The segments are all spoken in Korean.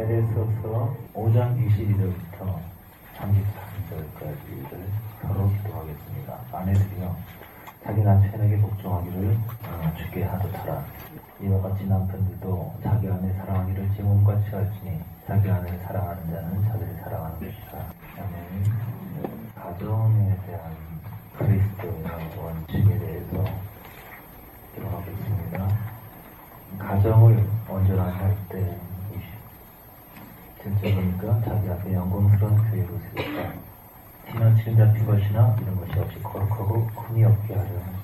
에베소서 5장 21절부터 33절까지를 서로 기도하겠습니다. 아내들이여 자기 남편에게 복종하기를 주께 하듯하라. 이와 같이 남편들도 자기 아내 사랑하기를 제 몸같이 할지니 자기 아내를 사랑하는 자는 자기를 사랑하는 것이다. 아멘. 가정에 대한 그리스도의 원칙에 대해서 기도하겠습니다. 가정을 온전하게 할 때 실제 보니까 자기 앞에 영광스러운 교회로 세웠다. 지나치게 잡힌 것이나 이런 것이 없이 거룩하고 흠이 없게 하려 하지.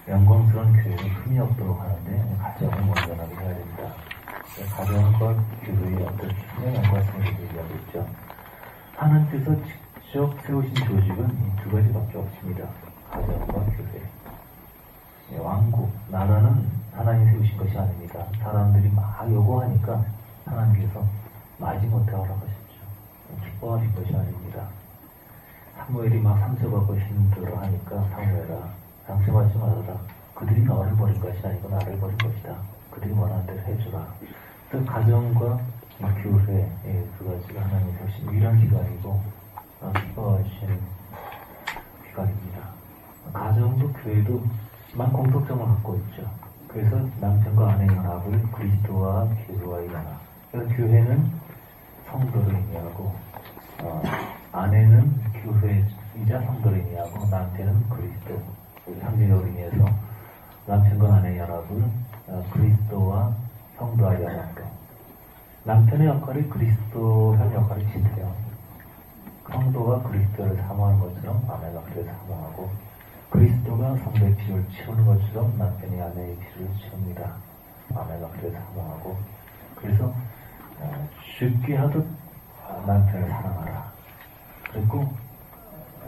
영광스러운 교회는 흠이 없도록 하는데 가정을 온전하게 해야 된다. 가정과 교회의 어떤 영광과 성격을 얘기하고 있죠. 하나님께서 직접 세우신 조직은 이 두 가지밖에 없습니다. 가정과 교회. 왕국, 나라는 하나님이 세우신 것이 아닙니다. 사람들이 막 요구하니까 하나님께서 마지못해 허락하셨죠. 기뻐하신 것이 아닙니다. 사무엘이 막 상처받고 힘들어 하니까 사무엘아 상처받지 말아라. 그들이 너를 버린 것이 아니고 나를 버린 것이다. 그들이 원하는 대로 해주라. 그 가정과 교회 두 가지가 하나님이 세우신 유일한 기관이고 기뻐하시는 기관입니다. 가정도 교회도 만 공통점을 갖고 있죠. 그래서 남편과 아내의 연합을 그리스도와 교회와의 연합. 그래서 교회는 성도를 의미하고 아내는 교회이자 성도를 의미하고 남편은 그리스도. 상징적으로 의미해서 남편과 아내의 연합을 그리스도와 성도와의 연합으로. 남편의 역할이 그리스도의 역할을 지켜요. 성도가 그리스도를 사모하는 것처럼 아내가 그를 사모하고 그리스도가 성도의 필요를 채우는 것처럼 남편이 아내의 필요를 채웁니다. 아내가 그를 사모하고 그래서 죽게 하듯 남편을 사랑하라. 그리고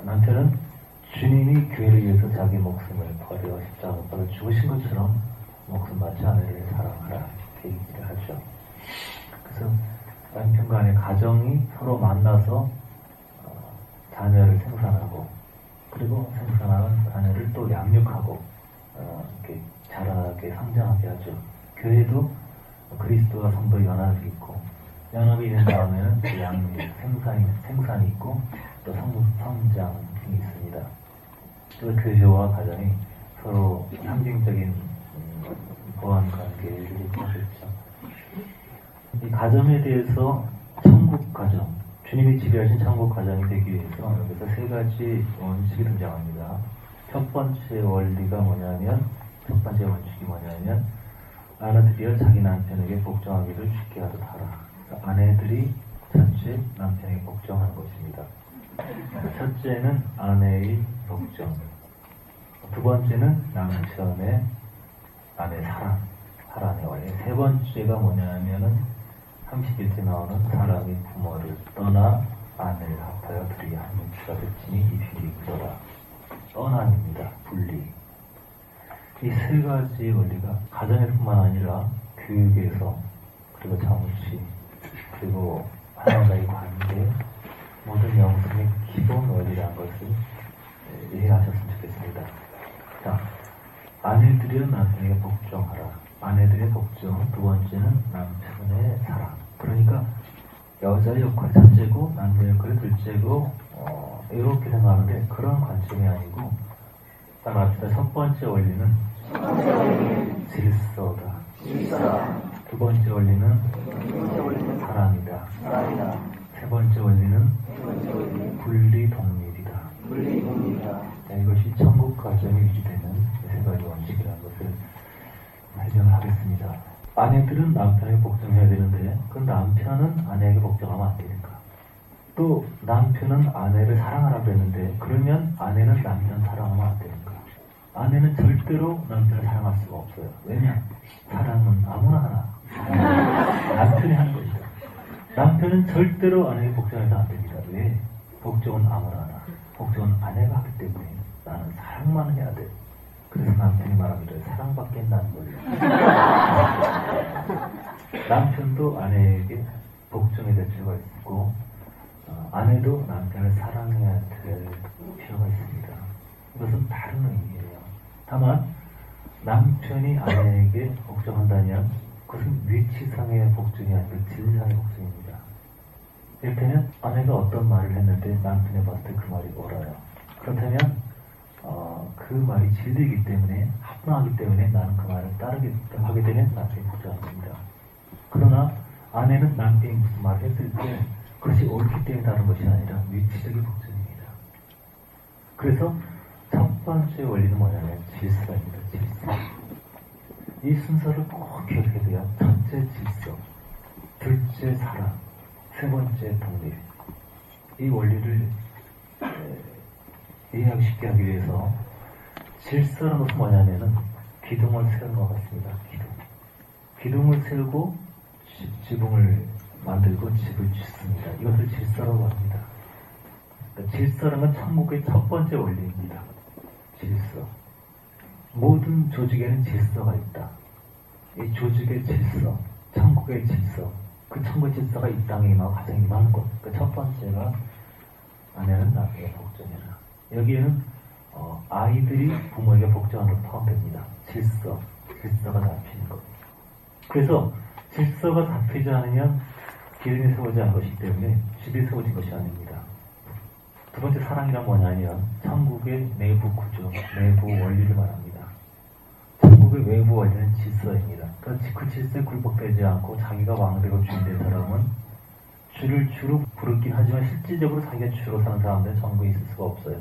남편은 주님이 교회를 위해서 자기 목숨을 버려 십자가에 버려 죽으신 것처럼 목숨 바쳐 아내를 사랑하라 이렇게 얘기를 하죠. 그래서 남편과 아내 가정이 서로 만나서 자녀를 생산하고 그리고 생산하는 자녀를 또 양육하고 이렇게 자라게 성장하게 하죠. 교회도 그리스도와 성도의 연합이 있고 연합이 있는 다음에는 그 양육, 생산이 있고 또 성장이 있습니다. 그래서 교회와 가정이 서로 상징적인 보완 관계를 이루어졌죠. 이 가정에 대해서 천국 가정, 주님이 지배하신 천국 가정이 되기 위해서 여기서 세 가지 원칙이 등장합니다. 첫 번째 원리가 뭐냐면, 첫 번째 원칙이 뭐냐면, 아내들이여 자기 남편에게 복종하기를 쉽게 하듯 하라. 그러니까 아내들이 첫째 남편에게 복종하는 것입니다. 첫째는 아내의 복종. 두 번째는 남편의 아내 사랑의 원리. 세 번째가 뭐냐면은 31절 나오는 사람이 부모를 떠나 아내를 합하여 둘이 한 육체가 되치니 이 둘이 그러라. 떠남입니다. 분리. 이 세 가지 원리가 가정에서뿐만 아니라 교육에서 그리고 정치 그리고 하나님과의 관계 모든 영성의 기본 원리라는 것을 이해하셨으면 좋겠습니다. 자, 아내들이여 남편에게 복종하라. 아내들의 복종. 두 번째는 남편의 사랑. 그러니까 여자의 역할이 첫째고 남자의 역할이 둘째고 이렇게 생각하는데 그런 관점이 아니고 따라합시다. 첫 번째 원리는 질서다. 두 번째 원리는 사랑이다. 세 번째 원리는 분리독립이다. 이것이 천국 가정이 유지되는 세 가지 원칙이라는 것을 설명을 하겠습니다. 아내들은 남편에게 복종해야 되는데 그 남편은 아내에게 복종하면 안 되니까. 또 남편은 아내를 사랑하라고 했는데 그러면 아내는 남편 사랑하면 안 되니까. 아내는 절대로 남편을 사랑할 수가 없어요. 왜냐? 사랑은 아무나 하나. 남편이 하는 것이다. 남편은 절대로 아내에게 복종해서 안 됩니다. 왜? 복종은 아무나 하나. 복종은 아내가 하기 때문에 나는 사랑만 해야 돼. 그래서 남편이 말합니다. 사랑밖에 난 거예요. 남편도 아내에게 복종해야 될 필요가 있고 아내도 남편을 사랑해야 될 필요가 있습니다. 이것은 다른 의미예요. 다만 남편이 아내에게 복종한다면 그것은 위치상의 복종이 아니라 질상의 복종입니다. 이를테면 아내가 어떤 말을 했는데 남편이 봤을 때 그 말이 옳아요. 그렇다면 그 말이 진리이기 때문에 합당하기 때문에 나는 그 말을 따르게 하게 되면 남편이 복종합니다. 그러나 아내는 남편이 무슨 말을 했을 때 그것이 옳기 때문에 다른 것이 아니라 위치적인 복종입니다. 그래서 첫 번째 원리는 뭐냐면 질서입니다. 질서. 이 순서를 꼭 기억해야 돼요. 첫째 질서, 둘째 사랑, 세 번째 독립. 이 원리를 이해하기 쉽게 하기 위해서 질서라는 것은 뭐냐면은 기둥을 세우는 것 같습니다. 기둥을 세우고 지붕을 만들고 집을 짓습니다. 이것을 질서라고 합니다. 그러니까 질서라는 건 천국의 첫 번째 원리입니다. 질서. 모든 조직에는 질서가 있다. 이 조직의 질서, 천국의 질서, 그 천국의 질서가 이 땅에 임하고 가정에 임하는 것. 그 첫 번째가 아내는 남에게 복종해라. 여기에는 아이들이 부모에게 복종하는 것도 포함됩니다. 질서가 잡히는 것. 그래서 질서가 잡히지 않으면 기둥이 세워지지 않은 것이기 때문에 집이 세워진 것이 아닙니다. 두 번째 사랑이란 뭐냐면 천국의 내부 구조, 내부 원리를 말합니다. 천국의 외부 원리는 질서입니다. 그 질서에 굴복되지 않고 자기가 왕되고 주인 된 사람은 주를 주로 부르긴 하지만 실질적으로 자기가 주로 사는 사람들은 천국에 있을 수가 없어요.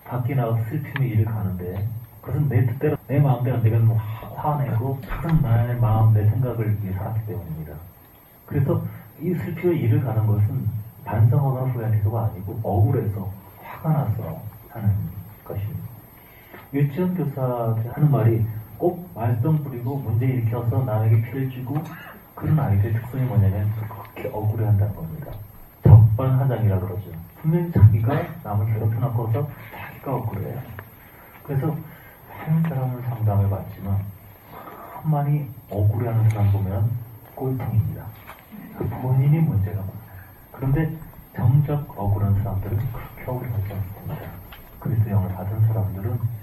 밖에 나가서 슬픔의 일을 가는데 그것은 내 뜻대로 내 마음대로 내가 화내고 항상 나의 마음, 내 생각을 위해 살았기 때문입니다. 그래서 이 슬픔의 일을 가는 것은 반성하거나 후회하는 태도가 아니고 억울해서 화가 나서 하는 것입니다. 유치원 교사들이 하는 말이 꼭 말썽 부리고 문제 일으켜서 남에게 피를 주고 그런 아이들의 특성이 뭐냐면 그렇게 억울해한다는 겁니다. 적반하장이라 그러죠. 분명히 자기가 남을 괴롭혀놓고서 자기가 억울해요. 그래서 많은 사람을 상담해봤지만 한만히 억울해하는 사람 보면 꼴통입니다. 본인이 문제가 많아요. 그런데 정작 억울한 사람들은 그렇게 억울하지 않습니다. 그리스도 영을 받은 사람들은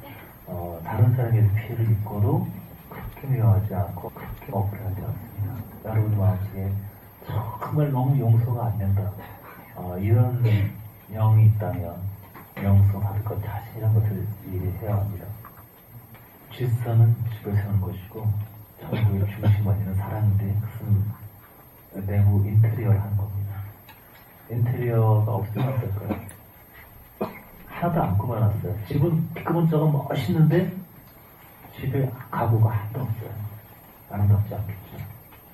다른 사람에게 피해를 입고도 그렇게 미워하지 않고 그렇게 억울하지 않습니다. 여러분 마음속에 정말 너무 용서가 안 된다. 이런 영이 있다면 용서받을 것 자신이라는 것을 이해해야 합니다. 질서는 집을 세우는 것이고 천국의 중심 원리는 사랑인데 그것은 내부 인테리어를 하는 겁니다. 인테리어가 없으면 어떨까요? 하나도 안 꾸며놨어요. 집은 피크본자가 멋있는데 집에 가구가 하나도 없어요. 아름답지 않겠죠.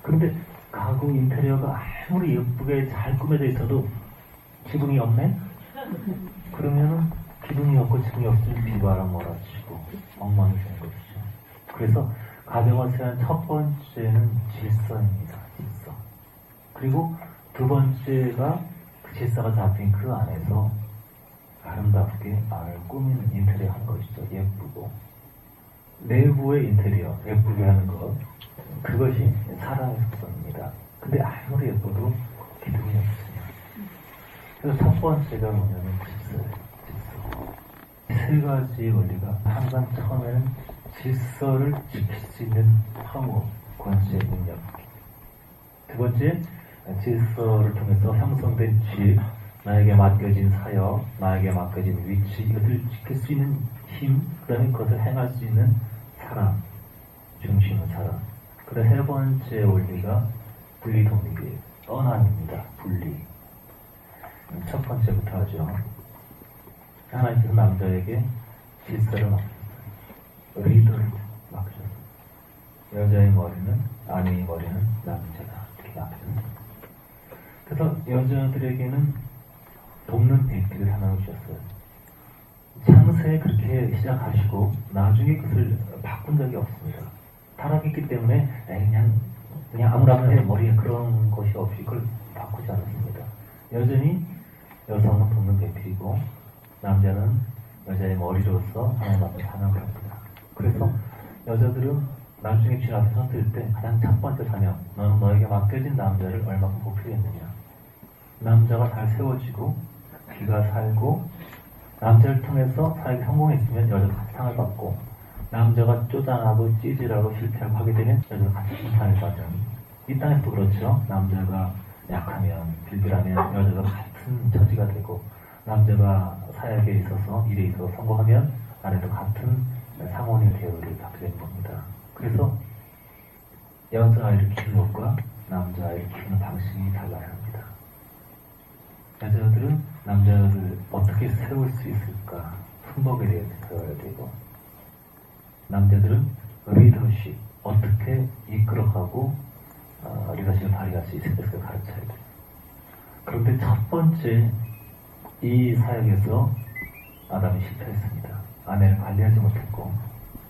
그런데 가구 인테리어가 아무리 예쁘게 잘 꾸며져 있어도 지붕이 없네? 그러면은 기둥이 없고 지붕이 없으면 비바람 몰아치고 엉망이 되는 것이죠. 그래서 가정을 세운 첫 번째는 질서입니다. 질서. 그리고 두 번째가 그 질서가 잡힌 그 안에서 아름답게 마음을 꾸미는 인테리어 하는 것이죠. 예쁘고. 내부의 인테리어, 예쁘게 하는 것. 그것이 사랑의 속성입니다. 근데 아무리 예뻐도 기둥이 없어요. 그래서 첫 번째가 뭐냐면 질서예요. 질서. 세 가지 원리가 항상 처음에는 질서를 지킬 수 있는 파워, 권세, 능력. 두 번째, 질서를 통해서 형성된 질, 나에게 맡겨진 사역, 나에게 맡겨진 위치, 이것을 지킬 수 있는 힘, 그 다음에 그것을 행할 수 있는 사랑, 중심은 사랑. 그리고 세 번째 원리가 분리 독립이에요. 떠남입니다. 분리. 첫 번째부터 하죠. 하나님께서 남자에게 질서를 맡겼어요. 리더를 맡기셨어요. 여자의 머리는, 아내의 머리는 남자가 이렇게 맡겼습니다. 그래서 여자들에게는 돕는 배필을 하나 주셨어요. 창세에 그렇게 시작하시고 나중에 그것을 바꾼 적이 없습니다. 타락했기 때문에 그냥 아무나 해 머리에 그런 것이 없이 그걸 바꾸지 않았습니다. 여전히 여성은 돕는 배필이고 남자는 여자의 머리로서 하나님 앞에 사명을 합니다. 그래서 여자들은 나중에 주님 앞에 서들 때 가장 첫 번째 사명, 너는 너에게 맡겨진 남자를 얼마큼 보필했느냐. 남자가 잘 세워지고 귀가 살고 남자를 통해서 사역이 성공했으면 여자도 상을 받고 남자가 쪼잔하고 찌질하고 실패하고 하게 되면 여자가 같이 심판을 받은, 이 땅에서도 그렇죠. 남자가 약하면 빌빌하면 여자가 같은 처지가 되고, 남자가 사역에 있어서 일에 있어서 성공하면 아내도 같은 상원의 대우를 받게 되는 겁니다. 그래서 여자아이를 키우는 것과 남자아이를 키우는 방식이 달라야 합니다. 여자들은 남자를 어떻게 세울 수 있을까, 순복에 대해서 배워야 되고, 남자들은 리더십, 어떻게 이끌어가고 리더십을 발휘할 수 있을까 가르쳐야 돼요. 그런데 첫 번째 이 사역에서 아담이 실패했습니다. 아내를 관리하지 못했고,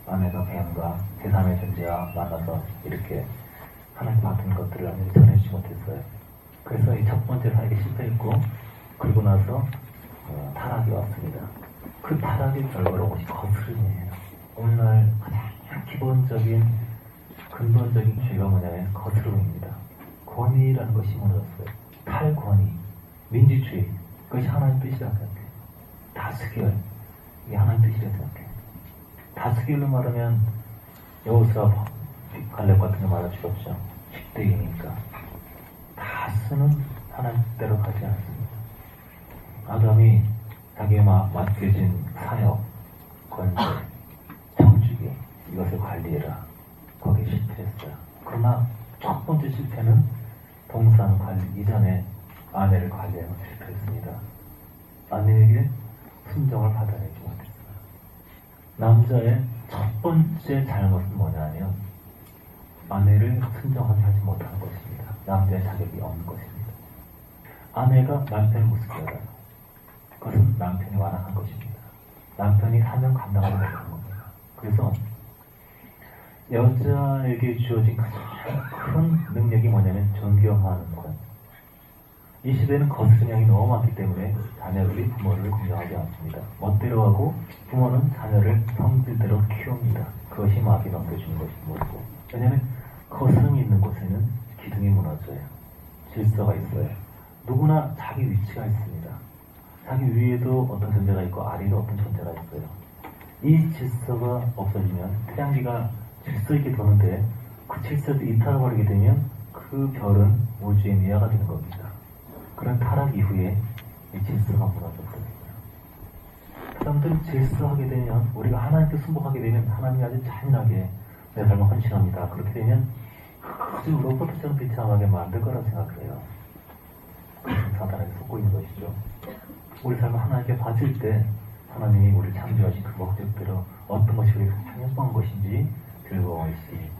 아내가 뱀과 제3의 존재와 만나서 이렇게 하나님 받은 것들을 아내를 전해주지 못했어요. 그래서 이 첫 번째 사역이 실패했고, 그리고 나서 타락이 왔습니다. 그 타락의 결과로 것이 거스름이에요. 오늘날 가장 기본적인 근본적인 죄가 뭐냐면 거스름입니다. 권위라는 것이 무너졌어요. 탈권위, 민주주의, 그것이 하나님 뜻이라고 생각해요. 다스결, 이게 하나님 뜻이라고 생각해요. 다스결로 말하면 여호수아 갈렙 같은 거 말할 수 없죠. 10대이니까 다스는 하나님 뜻대로 가지 않습니다. 아담이 자기에 맡겨진 사역, 권세, 정주기, 이것을 관리해라. 거기에 실패했어요. 그러나 첫 번째 실패는 동산 관리 이전에 아내를 관리하고 실패했습니다. 아내에게 순정을 받아내지 못했어요. 남자의 첫 번째 잘못은 뭐냐면 아내를 순정하게 하지 못하는 것입니다. 남자의 자격이 없는 것입니다. 아내가 남편을 우습게 알아요. 그것은 남편이 완악한 것입니다. 남편이 사명 감당하지 못하는 겁니다. 그래서 여자에게 주어진 가장 큰 능력이 뭐냐면 존경하는 것. 이 시대는 거스름이 너무 많기 때문에 자녀들이 부모를 공경하지 않습니다. 멋대로 하고 부모는 자녀를 성질대로 키웁니다. 그것이 마귀 넘겨주는 것이 모르고. 왜냐하면 거스름이 있는 곳에는 기둥이 무너져요. 질서가 있어요. 누구나 자기 위치가 있습니다. 자기 위에도 어떤 존재가 있고 아래에도 어떤 존재가 있어요. 이 질서가 없어지면 태양계가 질서 있게 도는데 그 질서도 이탈해버리게 되면 그 별은 우주의 미아가 되는 겁니다. 그런 타락 이후에 이 질서가 무너졌거든요. 사람들은 질서하게 되면, 우리가 하나님께 순복하게 되면 하나님이 아주 잔인하게 내 삶을 헌신합니다. 그렇게 되면 아주 로봇처럼 비참하게 만들 거라고 생각해요. 사단에게 속고 있는 것이죠. 우리 삶을 하나님께 바칠 때 하나님이 우리를 창조하신 그 목적대로 어떤 것이 우리가 당연한 것인지 즐거운 것이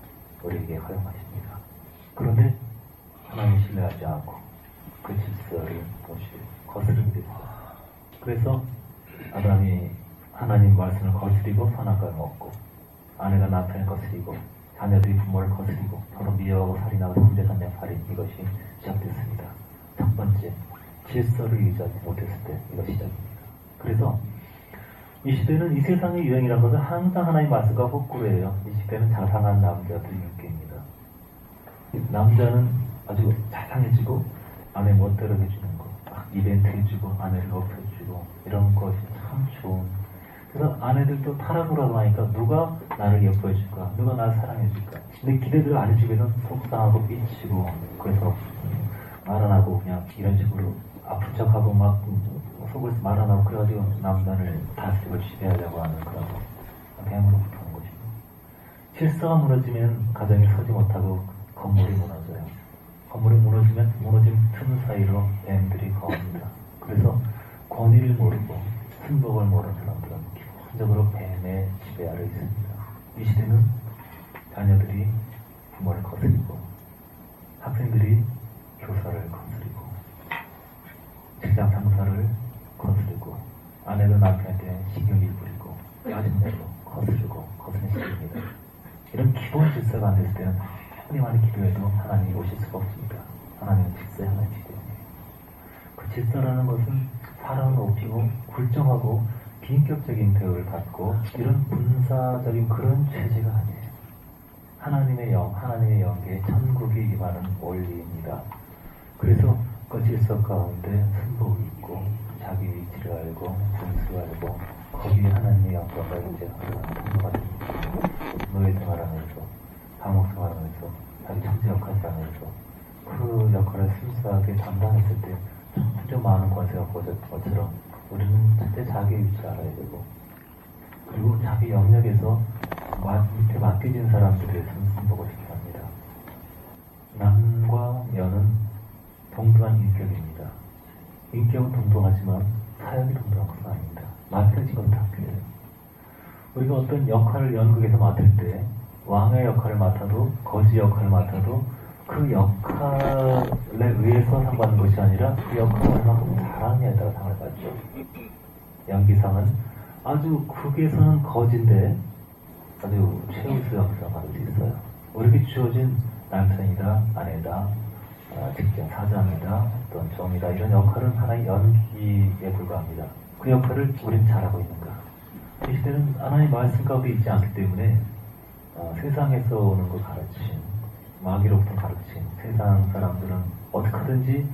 우리에게 허용하십니다. 그런데 하나님을 신뢰하지 않고 그 질서를 거스르게 됩니다. 그래서 아담이 하나님 말씀을 거스리고 선악과를 먹고, 아내가 남편을 거스리고, 자녀들이 부모를 거스리고, 서로 미워하고 살인하고 형제간의 살인, 이것이 시작됐습니다. 첫 번째, 질서를 유지하지 못했을 때 이것이 시작입니다. 그래서 이 시대는, 이 세상의 유행이라는 것은 항상 하나님 말씀과 거꾸로예요. 이 시대는 자상한 남자들이 인기입니다. 남자는 아주 자상해지고 아내 멋대로 해주는 거, 이벤트 해주고 아내를 높여주고 이런 것이 참 좋은. 그래서 아내들도 타락을 하고 나니까 누가 나를 예뻐해줄까, 누가 나를 사랑해줄까. 근데 기대를 안 해주면 속상하고 삐치고, 그래서 말 안 하고 그냥 이런 식으로 아픈 척하고 막 속을 말 안 하고, 그래가지고 남자를 다스리고 지배하려고 하는 그런 뱀으로 붙는 것입니다. 질서가 무너지면 가정이 서지 못하고 건물이 무너져요. 건물이 무너지면 무너진 틈 사이로 뱀들이 거합니다. 그래서 권위를 모르고 순복을 모르는 사람들은 기본적으로 뱀의 지배 아래 있습니다. 이 시대는 자녀들이 부모를 거스리고, 학생들이 교사를 거스리고, 직장 상사를 거스리고, 아내도 남편한테 신경질 부리고, 짜증내고 거스르고 거스는 시대입니다. 이런 기본 질서가 안 됐을 때는 하나님 기도해도 하나님이 오실 수가 없습니다. 하나님은 질서의 하나님이시거든요. 그 질서라는 것은 사람을 높이고 굴정하고 비인격적인 대우를 받고 이런 분사적인 그런 체제가 아니에요. 하나님의 영, 하나님의 영계에 천국이 임하는 원리입니다. 그래서 그 질서 가운데 순복이 있고, 자기 위치를 알고, 분수를 알고, 거기에 하나님의 영광과 이제가 통로가 됩니다. 노예 생활하면서, 감옥 생활하면서, 자기 천재 역할을 하면서 그 역할을 순수하게 담당했을 때 좀 많은 권세가 보여졌던 것처럼 우리는 첫째 자기의 위치를 알아야 되고, 그리고 자기 영역에서 밑에 맡겨진 사람들의 승승복을 시켜야 합니다. 남과 여는 동등한 인격입니다. 인격은 동등하지만 사역이 동등한 것은 아닙니다. 맡겨진 것은 다 필요해요. 우리가 어떤 역할을 연극에서 맡을 때 왕의 역할을 맡아도 거지 역할을 맡아도 그 역할에 의해서 상 받는 것이 아니라 그 역할을 얼마큼 잘하느냐에 따라 상을 받죠. 연기상은 아주 극에서는 거지인데 아주 최우수 연기상 받을 수 있어요. 우리에게 주어진 남편이다, 아내다, 직장 사장이다, 어떤 종이다, 이런 역할은 하나의 연기에 불과합니다. 그 역할을 우리는 잘하고 있는가? 이 시대는 하나의 말씀 가운데 있지 않기 때문에 세상에서 오는 걸 가르친, 마귀로부터 가르친 세상 사람들은 어떻게 하든지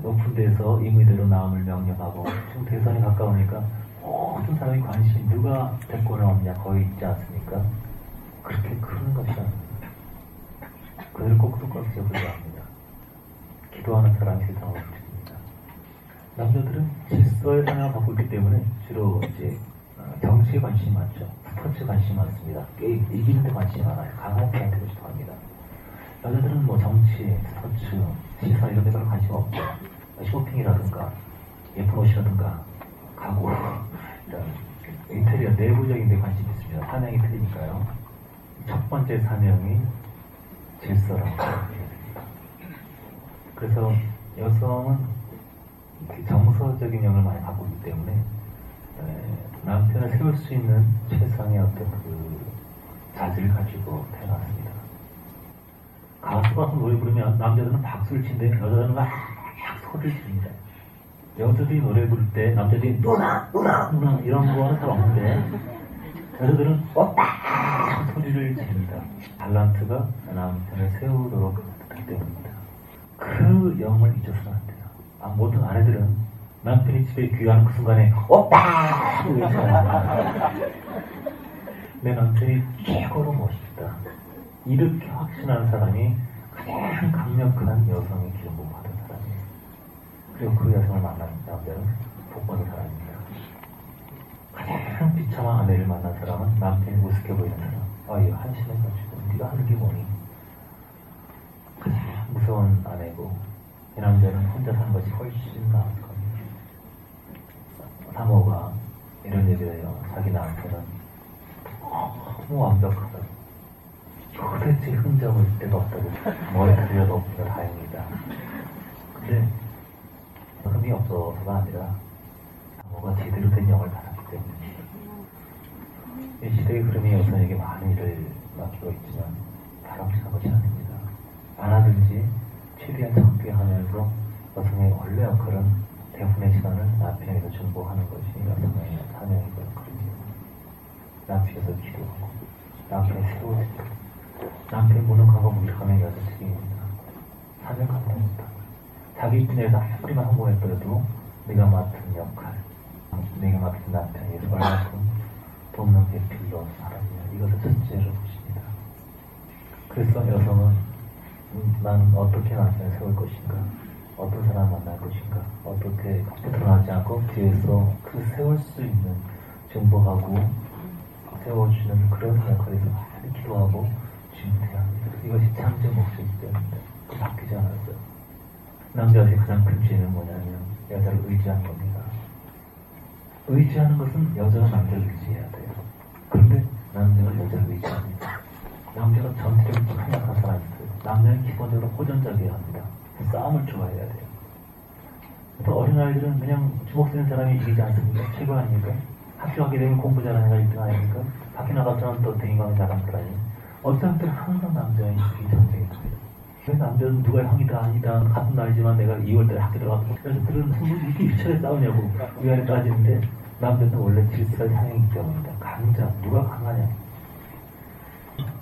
높은 데서 임의대로 남을 명령하고, 지금 대선에 가까우니까 모든 사람이 관심, 누가 대권에 없냐 거의 있지 않습니까? 그렇게 큰 것이 아닙니다. 그들을 꼭 똑같이 불과합니다. 기도하는 사람이 세상을 움직입니다. 남자들은 질서의 방향을 갖고 있기 때문에 주로 이제 정치에 관심이 많죠. 스포츠에 관심이 많습니다. 게임, 이기는 데 관심이 많아요. 강한 편한테 싶어합니다. 여자들은 뭐 정치, 스포츠, 시사 이런 데 별로 관심 없죠. 쇼핑이라든가 예쁜 옷이라든가 가구, 이런 인테리어 내부적인 데 관심이 있습니다. 사명이 틀리니까요. 첫 번째 사명이 질서라고 생각합니다. 그래서 여성은 정서적인 영을 많이 갖고 있기 때문에 남편을 세울 수 있는 최상의 어떤 그 자질을 가지고 태어났습니다. 가수가 노래 부르면 남자들은 박수를 치는데 여자들은 막 소리를 칩니다. 여자들이 노래 부를 때 남자들이 누나 이런 거는 잘 없는데 여자들은 오빠 소리를 칩니다. 달란트가 남편을 세우도록 했기 때문입니다. 그 영을 잊어서는 안 돼요. 모든 아내들은 남편이 집에 귀가하는 그 순간에 오빠! 내 남편이 최고로 멋있다. 이렇게 확신하는 사람이 가장 강력한 여성의 기름부음 받은 사람이에요. 그리고 그 여성을 만난 남자는 복받은 사람입니다. 가장 비참한 아내를 만난 사람은 남편이 우습게 보이는 사람. 이거 한심해가지고 네가 하는 게 뭐니? 가장 무서운 아내고, 이 남자는 혼자 사는 것이 훨씬 나을 겁니다. 사모가 이런 얘기를 해요. 자기 남편은 너무 완벽하다. 도대체 흠잡을 데가 없다고. 머리 들여도 없으면 다행이다. 근데 흠이 없어서가 아니라 사모가 제대로 된 영을 받았기 때문입니다. 이 시대의 흐름이 여성에게 많은 일을 맡기고 있지만 바람직한 것이 아닙니다. 많아든지 최대한 적게 하면서 여성의 원래 역할은 대부분의 시간을 남편에서 중보하는 것이 여성의 사명이고 역할입니다. 남편에서 기도하고, 남편을 세워주고, 남편이 무능한 거 무식하면 여자 책임입니다. 사명 감당했다. 자기 분야에서 아무리만 성공했더라도 내가 맡은 역할, 내가 맡은 남편이 얼마큼 돕는 배필로 살아야 이것을 첫째로 보십니다. 그래서 여성은 나는 어떻게 남편을 세울 것인가, 어떤 사람을 만날 것인가, 어떻게 드러나지 않고 뒤에서 그 세울 수 있는 정보하고 세워주는 그런 역할에서 많이 기도하고 준비해야 합니다. 이것이 참된 목적이기 때문에 그 바뀌지 않았어요. 남자의 가장 큰 죄는 뭐냐면 여자를 의지한 겁니다. 의지하는 것은 여자가 남자를 의지해야 돼요. 그런데 남자가 여자를 의지합니다. 남자가 전체적으로 생각한 사람이 있어요. 남자는 기본적으로 호전적이어야 합니다. 싸움을 좋아해야 돼요. 그래서 어린아이들은 그냥 주먹 쓰는 사람이 이기지 않습니까? 최고 아닙니까? 학교 가게 되면 공부 잘하는 애가 1등 아닙니까? 밖에 나가서는 또 대인강을 잘하는 사람이. 어떤 때는 항상 남자인 이 전쟁이 있어요. 그래서 남자는 누가 형이다 아니다 같은 나이지만 내가 2월달에 학교 들어가고, 그래서 그런 이렇게 유치하게 싸우냐고 위안에 따지는데, 남자는 원래 질서의 상행이기 때문입니다. 강자, 누가 강하냐.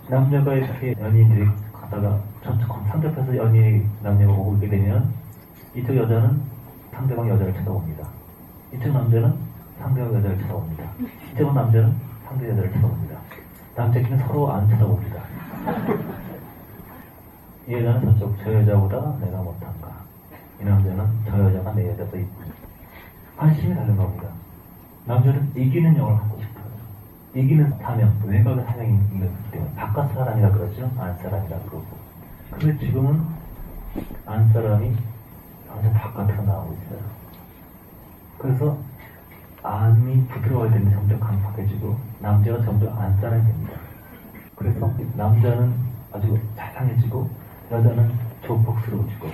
남자가 이렇게 연인들이 가다가 상대편에서 연인이 남녀가 오고 있게 되면 이쪽 여자는 상대방 여자를 쳐다봅니다. 이쪽 남자는 상대 여자를 쳐다봅니다. 실제로 남자는 상대 여자를 쳐다봅니다. 남자끼리는 서로 안 쳐다봅니다. 이 여자는 저쪽 저 여자보다 내가 못한가. 이 남자는 저 여자가 내 여자보다 이쁘다. 관심이 다른 겁니다. 남자는 이기는 영을 갖고 싶어요. 이기는 사명, 외곽의 사명이 있기 때문에 바깥 사람이라 그러죠. 안 사람이라 그러고. 근데 지금은 안 사람이 완전 바깥으로 나오고 있어요. 그래서 안이 부드러워야 되는데 점점 강팍해지고 남자가 점점 안 사람이 됩니다. 그래서 남자는 아주 자상해지고 여자는 조폭스러워지고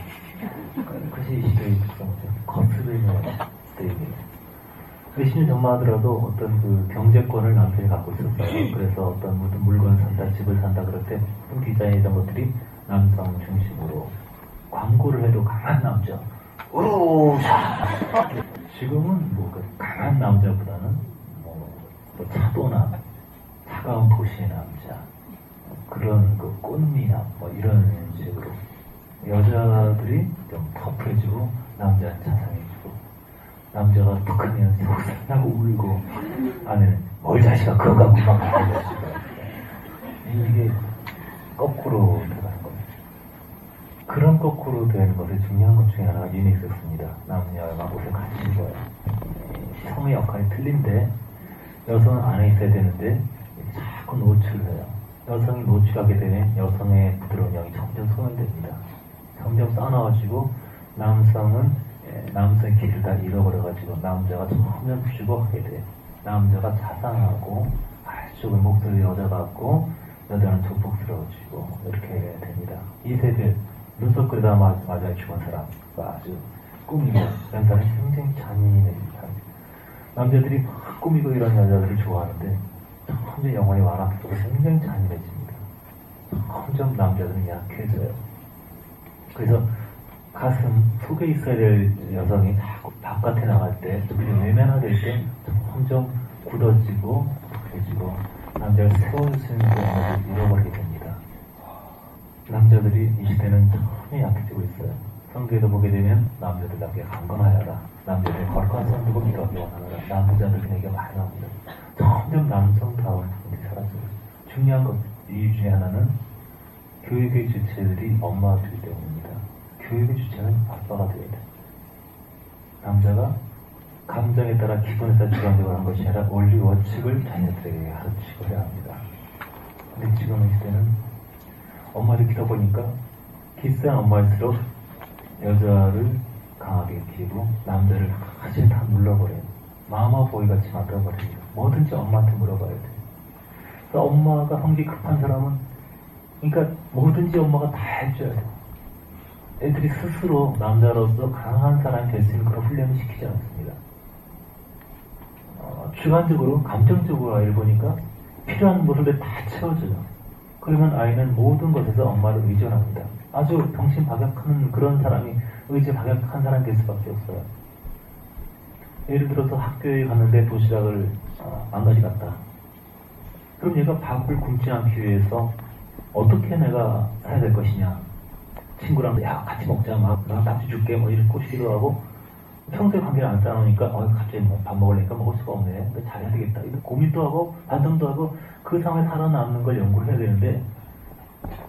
그것이 이 시대의 특성이죠. 거스르는 시대입니다. 몇십 년 전만 하더라도 어떤 그 경제권을 남편이 갖고 있었어요. 그래서 어떤 무슨 물건 산다, 집을 산다 그럴 때 디자인 이런 것들이 남성 중심으로 광고를 해도 강한 남자. 오샤! 지금은 뭐 그 강한 남자보다는 뭐 차도나 차가운 도시의 남자, 그런 그 꽃미남 뭐 이런 식으로 여자들이 좀 터프해지고 남자는 자상해지고 남자가 툭하면 속상하고 울고 아내는 뭘 자식아 그거 갖고 막 이게 거꾸로 들어가는 겁니다. 그런 거꾸로 되는 것에 중요한 것 중에 하나가 유니섹스입니다. 남녀가 옷을 같이 입어요. 성의 역할이 틀린데 여성은 안에 있어야 되는데 자꾸 노출을 해요. 여성이 노출하게 되면 여성의 부드러운 영이 점점 소멸됩니다. 점점 싸나워지고 남성의 길을 다 잃어버려가지고 남자가 점점 죽어가게 돼요. 남자가 자상하고 아주 목소리 여자 같고 여자는 조폭스러워지고 이렇게 됩니다. 이 세대 눈썹 그리다 맞아 죽은 사람과 아주 꾸미고 이런 사람이 굉장히 잔인해집니다. 남자들이 막 꾸미고 이런 여자들을 좋아하는데 점점 영혼이 완화되고 굉장히 잔인해집니다. 점점 남자들은 약해져요. 그래서 가슴 속에 있어야 될 여성이 자꾸 바깥에 나갈 때, 외면화될 때 점점 굳어지고 독해지고 남자를 세워줄 수 있는 영혼을 잃어버리게 됩니다. 남자들이 이 시대는 전혀 약해지고 있어요. 성경에도 보게 되면 남자들답게 강건하여라. 남자들이 거룩한 손 들고 기도하기 원하노라. 남자들에게 말이 나옵니다. 점점 남성다운 분들이 사라져요. 중요한 것 이유 중에 하나는 교육의 주체들이 엄마가 되기 때문입니다. 교육의 주체는 아빠가 되어야 돼요. 남자가 감정에 따라 기분에 따라 주관적으로 하는 것이 아니라 원리 원칙을 자녀들에게 가르치고 해야 합니다. 근데 지금의 시대는 엄마를 키워보니까 기스한 엄마일수록 여자를 강하게 키우고 남자를 사실 다 눌러버려요. 마마보이같이 만들어버립니다. 뭐든지 엄마한테 물어봐야 돼요. 그래서 엄마가 성기 급한 사람은 그러니까 뭐든지 엄마가 다 해줘야 돼요. 애들이 스스로 남자로서 강한 사람이 될 수 있는 그런 훈련을 시키지 않습니다. 주관적으로 감정적으로 아이를 보니까 필요한 모습을 다 채워줘요. 그러면 아이는 모든 것에서 엄마를 의존합니다. 아주 정신 박약한 그런 사람이 의지 박약한 사람이 될 수밖에 없어요. 예를 들어서 학교에 갔는데 도시락을 안 가져갔다. 그럼 얘가 밥을 굶지 않기 위해서 어떻게 내가 해야 될 것이냐. 친구랑 야 같이 먹자 막 낙지 줄게 뭐 이렇게 꼬시기도 하고 평소에 관계를 안 쌓아놓으니까 갑자기 밥 먹으려니까 먹을 수가 없네. 잘해야 되겠다. 이런 고민도 하고 반성도 하고 그 상황에 살아남는 걸 연구를 해야 되는데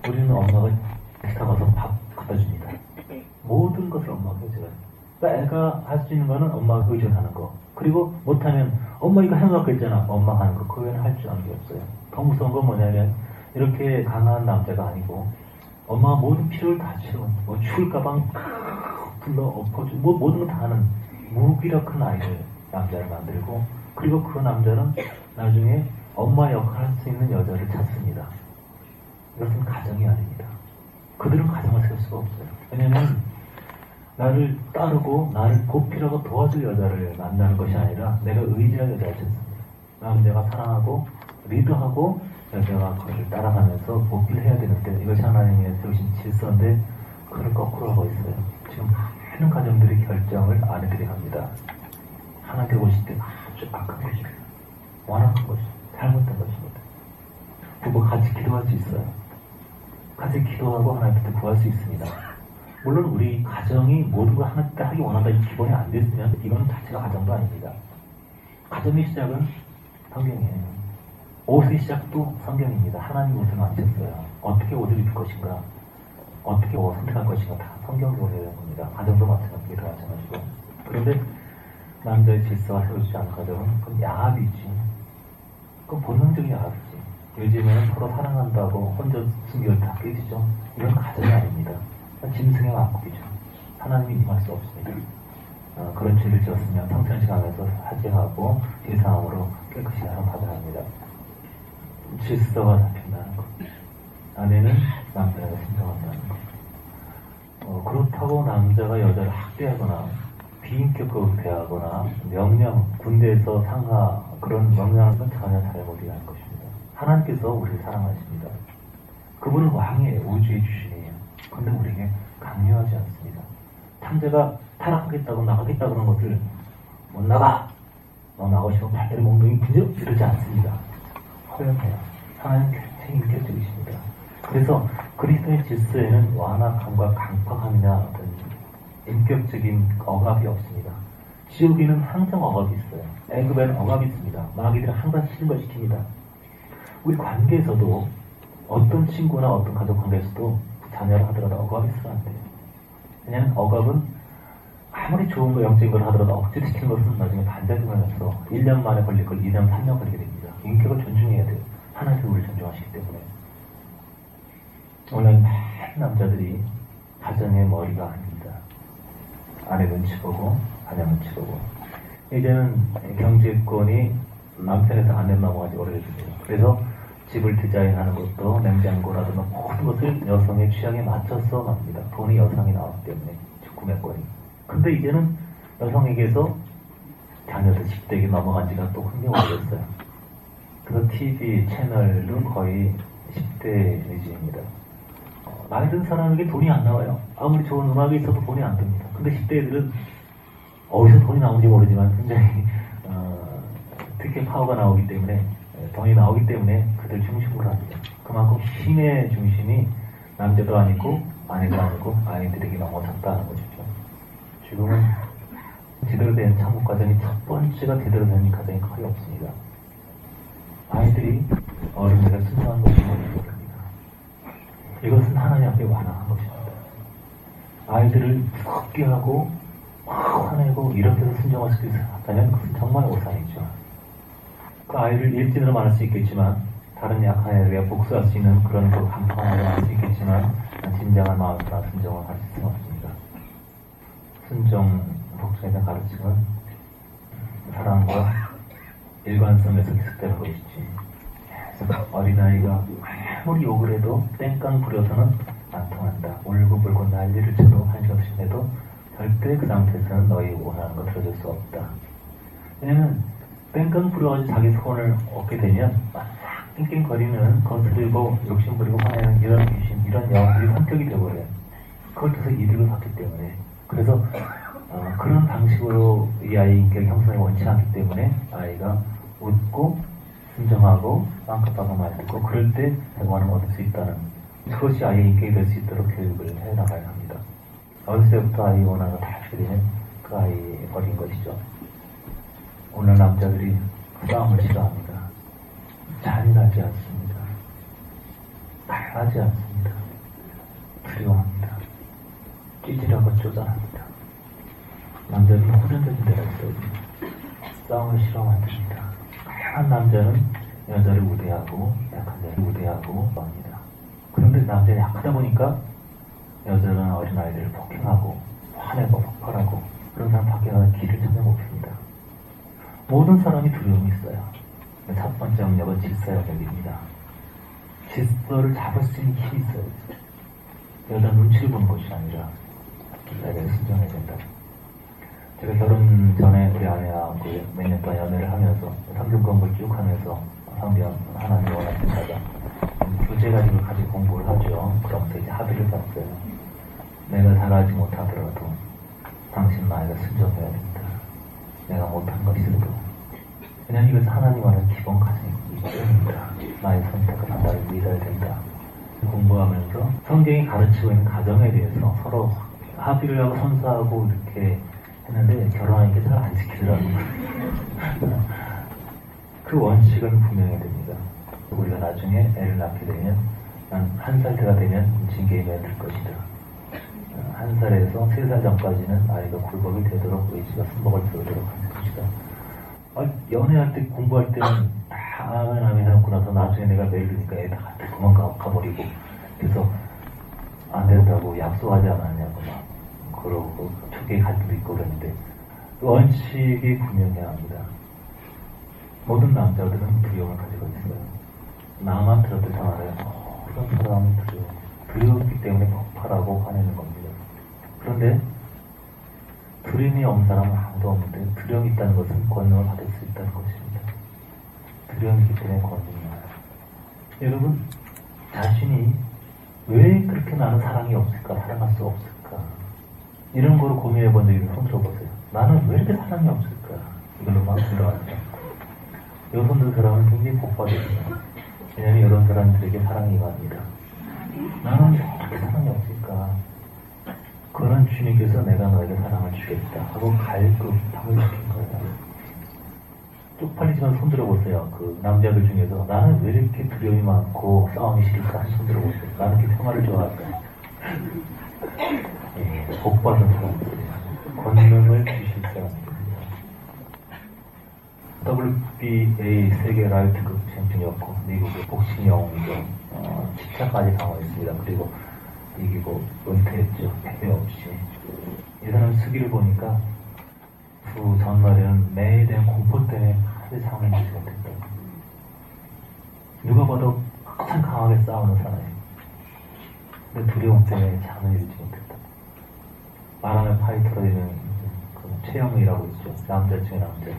우리는 엄마가 기타 가서 밥 갖다 줍니다. 모든 것을 엄마가 해줘요. 그러니까 애가 할 수 있는 거는 엄마가 의존하는 거. 그리고 못하면 엄마 이거 해놓고 있잖아. 엄마가 하는 거. 그 외에는 할 줄 아는 게 없어요. 더 무서운 건 뭐냐면 이렇게 강한 남자가 아니고 엄마가 모든 필요를 다 채워. 뭐 죽을 가방 불러 엎어주고 모든 걸 다 하는 무기력한 아이를 남자를 만들고 그리고 그 남자는 나중에 엄마 역할을 할 수 있는 여자를 찾습니다. 이것은 가정이 아닙니다. 그들은 가정을 세울 수가 없어요. 왜냐면 나를 따르고 나를 보필하고 도와줄 여자를 만나는 것이 아니라 내가 의지할 여자를 찾습니다. 남자가 사랑하고 리드하고 여자가 그를 따라가면서 보필을 해야 되는데 이것이 하나님의 세우신 질서인데 그걸 거꾸로 하고 있어요. 지금 많은 가정들의 결정을 아내들이 합니다. 하나님께 오실 때 아주 악한 것입니다. 완악한 것입니다. 잘못된 것입니다. 부부 같이 기도할 수 있어요. 같이 기도하고 하나님께 구할 수 있습니다. 물론 우리 가정이 모든 걸 하나님께 하기 원한다 이 기본이 안 됐으면 이건 자체가 가정도 아닙니다. 가정의 시작은 성경이에요. 옷의 시작도 성경입니다. 하나님 옷을 만드셨어요. 어떻게 옷을 입을 것인가, 어떻게 옷을 선택할 것인가 다 성경으로 되는 겁니다. 가정도 마찬가지고 마찬가지고. 그런데 남자의 질서가 세워지지 않은 가정은 그건 야합이지. 그건 본능적인 야합이지. 요즘에는 서로 사랑한다고 혼자 순결 다 깨지죠. 이건 가정이 아닙니다. 짐승의 왕국이죠. 하나님이 임할 수 없습니다. 그런 죄를 지었으면 성천지감에서 사죄하고 제사함으로 깨끗이 하선받아야 합니다. 질서가 잡힌다는 것. 아내는 남편에게 순종한다는 것. 그렇다고 남자가 여자를 학대하거나 비인격적으로 대하거나 명령, 군대에서 상하 그런 명령을 전혀 잘해버리지 않을 것입니다. 하나님께서 우리를 사랑하십니다. 그분은 왕이에요. 우주의 주신이에요. 그런데 우리에게 강요하지 않습니다. 창제가 타락하겠다고 나가겠다고 하는 것을 못 나가! 너 나가시면 발다리 몽둥이 부져! 이러지 않습니다. 허용해요. 하나님 굉장히 인격적이십니다. 그래서 그리스도의 질서에는 완악함과 강팍함이나 어떤 인격적인 억압이 없습니다. 지옥에는 항상 억압이 있어요. 애굽에는 억압이 있습니다. 마귀들은 항상 싫은 걸 시킵니다. 우리 관계에서도 어떤 친구나 어떤 가족 관계에서도 자녀를 하더라도 억압이 있으면 안 돼요. 왜냐하면 억압은 아무리 좋은 거 영적인 걸 하더라도 억지로 시키는 것은 나중에 반작용하면서 1년 만에 걸릴 걸 2년, 3년 걸리게 됩니다. 인격을 존중해야 돼요. 하나님께서 우리를 존중하시기 때문에. 오늘 많은 남자들이 가정의 머리가 아닙니다. 아내 눈치 보고 자녀 눈치 보고. 이제는 경제권이 남편에서 아내로 넘어가지 오래됐습니다. 그래서 집을 디자인하는 것도 냉장고라든가 모든 것을 여성의 취향에 맞춰서 합니다. 돈이 여성이 나왔기 때문에 구매권이. 근데 이제는 여성에게서 자녀들 10대에게 넘어간 지가 또 굉장히 오래됐어요. 그래서 TV 채널도 거의 10대 위주입니다. 나이 든 사람에게 돈이 안 나와요. 아무리 좋은 음악이 있어도 돈이 안 듭니다. 근데 10대 애들은 어디서 돈이 나오는지 모르지만 굉장히 특히 파워가 나오기 때문에 돈이 나오기 때문에 그들 중심으로 합니다. 그만큼 힘의 중심이 남자도 아니고 아내도 아니고 아이들에게 넘어졌다는 것이죠. 지금은 제대로 된 창국 과정이 첫 번째가 제대로 된 과정이 거의 없습니다. 아이들이 어른들에게 순수한 것이 모릅니다. 이것은 하나님 앞에 완화한 것입니다. 아이들을 무섭게 하고 화내고 이렇게 해서 순종할 수 있다면 그것은 정말 오산이죠. 그 아이를 일진으로 말할 수 있겠지만 다른 약한 애에게 복수할 수 있는 그런 감성으로 말할 수 있겠지만 진정한 마음으로 순종을 할 수는 없습니다. 순종, 복수에 대한 가르침은 사랑과 일관성에서 기습되는 것이지 어린아이가 아무리 욕을 해도 땡깡 부려서는 안 통한다. 울고불고 난리를 쳐도 한시없이 해도 절대 그 상태에서는 너희 원하는 거 들어줄 수 없다. 왜냐면 땡깡 부려가지고 자기 소원을 얻게 되면 막 낑낑거리는 거스르고 욕심부리고 화내는 이런 귀신, 이런 영들이 성격이 되어버려요. 그걸 계속 이득을 받기 때문에. 그래서 그런 방식으로 이 아이의 인격 형성이 원치 않기 때문에 아이가 웃고 순정하고 빵긋빵긋 많이 듣고 그럴 때 원하는 걸 얻을 수 있다는, 그것이 아이의 인격이 될 수 있도록 교육을 해나가야 합니다. 어렸을 때부터 아이 원하는 걸 다 하게 되면 그 아이 버린 것이죠. 오늘 남자들이 싸움을 싫어합니다. 잔인하지 않습니다. 다양하지 않습니다. 두려워합니다. 찌질하고 쪼잔합니다. 남자는 호전적인 데가 있어요. 싸움을 싫어합니다. 다양한 남자는 여자를 우대하고 약한 여자를 우대하고 합니다. 그런데 남자는 약하다 보니까 여자는 어린아이들을 폭행하고 화내고 폭발하고 그런 사람 밖에 나가서 길을 찾아 못 핍니다. 모든 사람이 두려움이 있어요. 첫 번째 영역은 질서역입니다. 질서를 잡을 수 있는 힘이 있어요. 여자 눈치를 보는 것이 아니라 기사에게 순종해야 된다. 제가 결혼 전에 우리 아내와 몇 년 동안 연애를 하면서 성경 공부를 쭉 하면서 성경 하나님 원하신다가 주제 가지고 공부를 하죠. 그러면서 이제 합의를 봤어요. 내가 잘하지 못하더라도 당신 나이가 순종해야 된다. 내가 못한 거 있어도. 왜냐하면 이것은 하나님 안에 기본 가정이기 때문입니다. 나의 선택을 나를 믿어야 된다. 공부하면서 성경이 가르치고 있는 가정에 대해서 서로 합의를 하고 선서하고 이렇게 했는데 결혼하니까 잘 안 지키더라고. 그 원칙은 분명해야 됩니다. 우리가 나중에 애를 낳게 되면 한 살 때가 되면 징계에 들 것이다. 1살에서 3살 전까지는 아이가 굴복이 되도록 의지가 순복을 들도록 하는 것이다. 연애할 때 공부할 때는 다 아멘 해놓고 나서 나중에 내가 매일 그러니까 애 다 도망가버리고 그래서 안 된다고 약속하지 않았냐고 막 그러고 초기에 갈 때도 있고 그랬는데 원칙이 분명해야 합니다. 모든 남자들은 두려움을 가지고 있어요. 나만 들었을 때 알아요. 그런 사람은 두려웠기 때문에 폭발하고 화내는 겁니다. 그런데 두려움이 없는 사람은 아무도 없는데 두려움이 있다는 것은 권능을 받을 수 있다는 것입니다. 두려움이 있기 때문에 권능이 나요. 여러분 자신이 왜 그렇게 나는 사랑이 없을까? 사랑할 수 없을까? 이런 거로 고민해 본 적이 손 들어보세요. 나는 왜 이렇게 사랑이 없을까? 이걸로만 들어왔죠. 요 손들 사람은 굉장히 복받습니다. 왜냐하면 이런 사람들에게 사랑이 임합니다. 나는 왜 이렇게 사랑이 없을까? 그런 주님께서 내가 너에게 사랑을 주겠다 하고 갈급함을 시킨 거예요. 쪽팔리지만 손 들어보세요. 그 남자들 중에서 나는 왜 이렇게 두려움이 많고 싸움이 싫을까? 손 들어보세요. 나는 이렇게 평화를 좋아할까? 복받은 사람들이에요. 권능을 주실 사람들이에요. WBA 세계 라이트급 챔피언이었고 미국의 복싱 영웅이죠. 7차까지 강화했습니다. 그리고 이기고 은퇴했죠. 패배 없이. 이 사람 수기를 보니까 그 전날에는 매에 대한 공포 때문에 하루 잠을 자지 못했다. 누가 봐도 항상 강하게 싸우는 사람이에요. 근데 두려움 때문에 잠을 이루지 못했다. 바람에 파이터로 있는 그 최영의라고 있죠. 남자 중에 남자.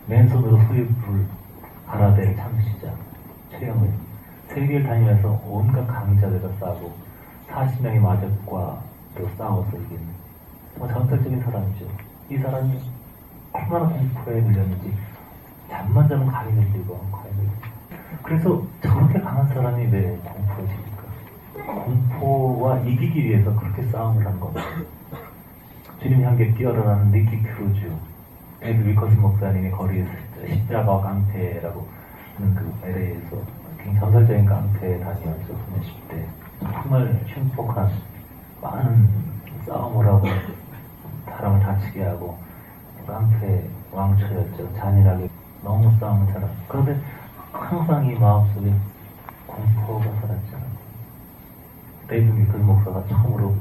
맨손으로 수입을 가라데를 참으시자. 최영의. 세계를 다니면서 온갖 강자들과 싸우고 40명의 마적과도 싸워서 이긴 전설적인 사람이죠. 이 사람이 얼마나 공포에 밀렸는지 잠만 자면 가위 눌리고 그래서 저렇게 강한 사람이 왜 공포해집니까? 공포와 이기기 위해서 그렇게 싸움을 한 겁니다. 주님이 함께 뛰어라는 니키 크루즈 에드 위커슨 목사님이 거리에서 십자가와 깡패라고 하는 그 LA에서 굉장히 전설적인 깡패 다니면서 소년 10대 정말 흉폭한 많은 싸움을 하고 사람을 다치게 하고 깡패 왕초였죠. 잔인하게 너무 싸움을 잘하고 그런데 항상 이 마음속에 공포가 사라지잖아요. 데이브 위커슨 목사가 처음으로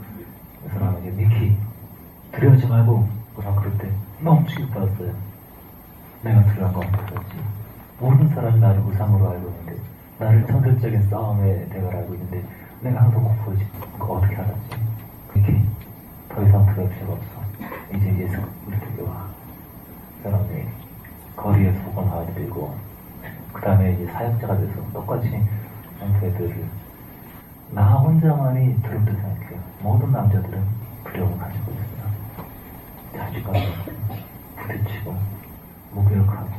그 사람에게 니키 두려워하지 말고 뭐라 그럴 때 너무 충격받았어요. 내가 두려운 건 그렇지. 모든 사람이 나를 우상으로 알고 있는데 나를 전설적인 싸움의 대가를 알고 있는데 내가 항상 공포지. 그거 어떻게 알았지? 이렇게 더 이상 두려울 필요가 없어. 이제 예수 우리 에게 와. 사람이 거리에서 복원하드리고 그 다음에 이제 사역자가 돼서 똑같이 깡패들을 나 혼자만이 두렵다 생각해요. 모든 남자들은 두려움을 가지고 있어요. 자식과도 부딪히고 무기력하고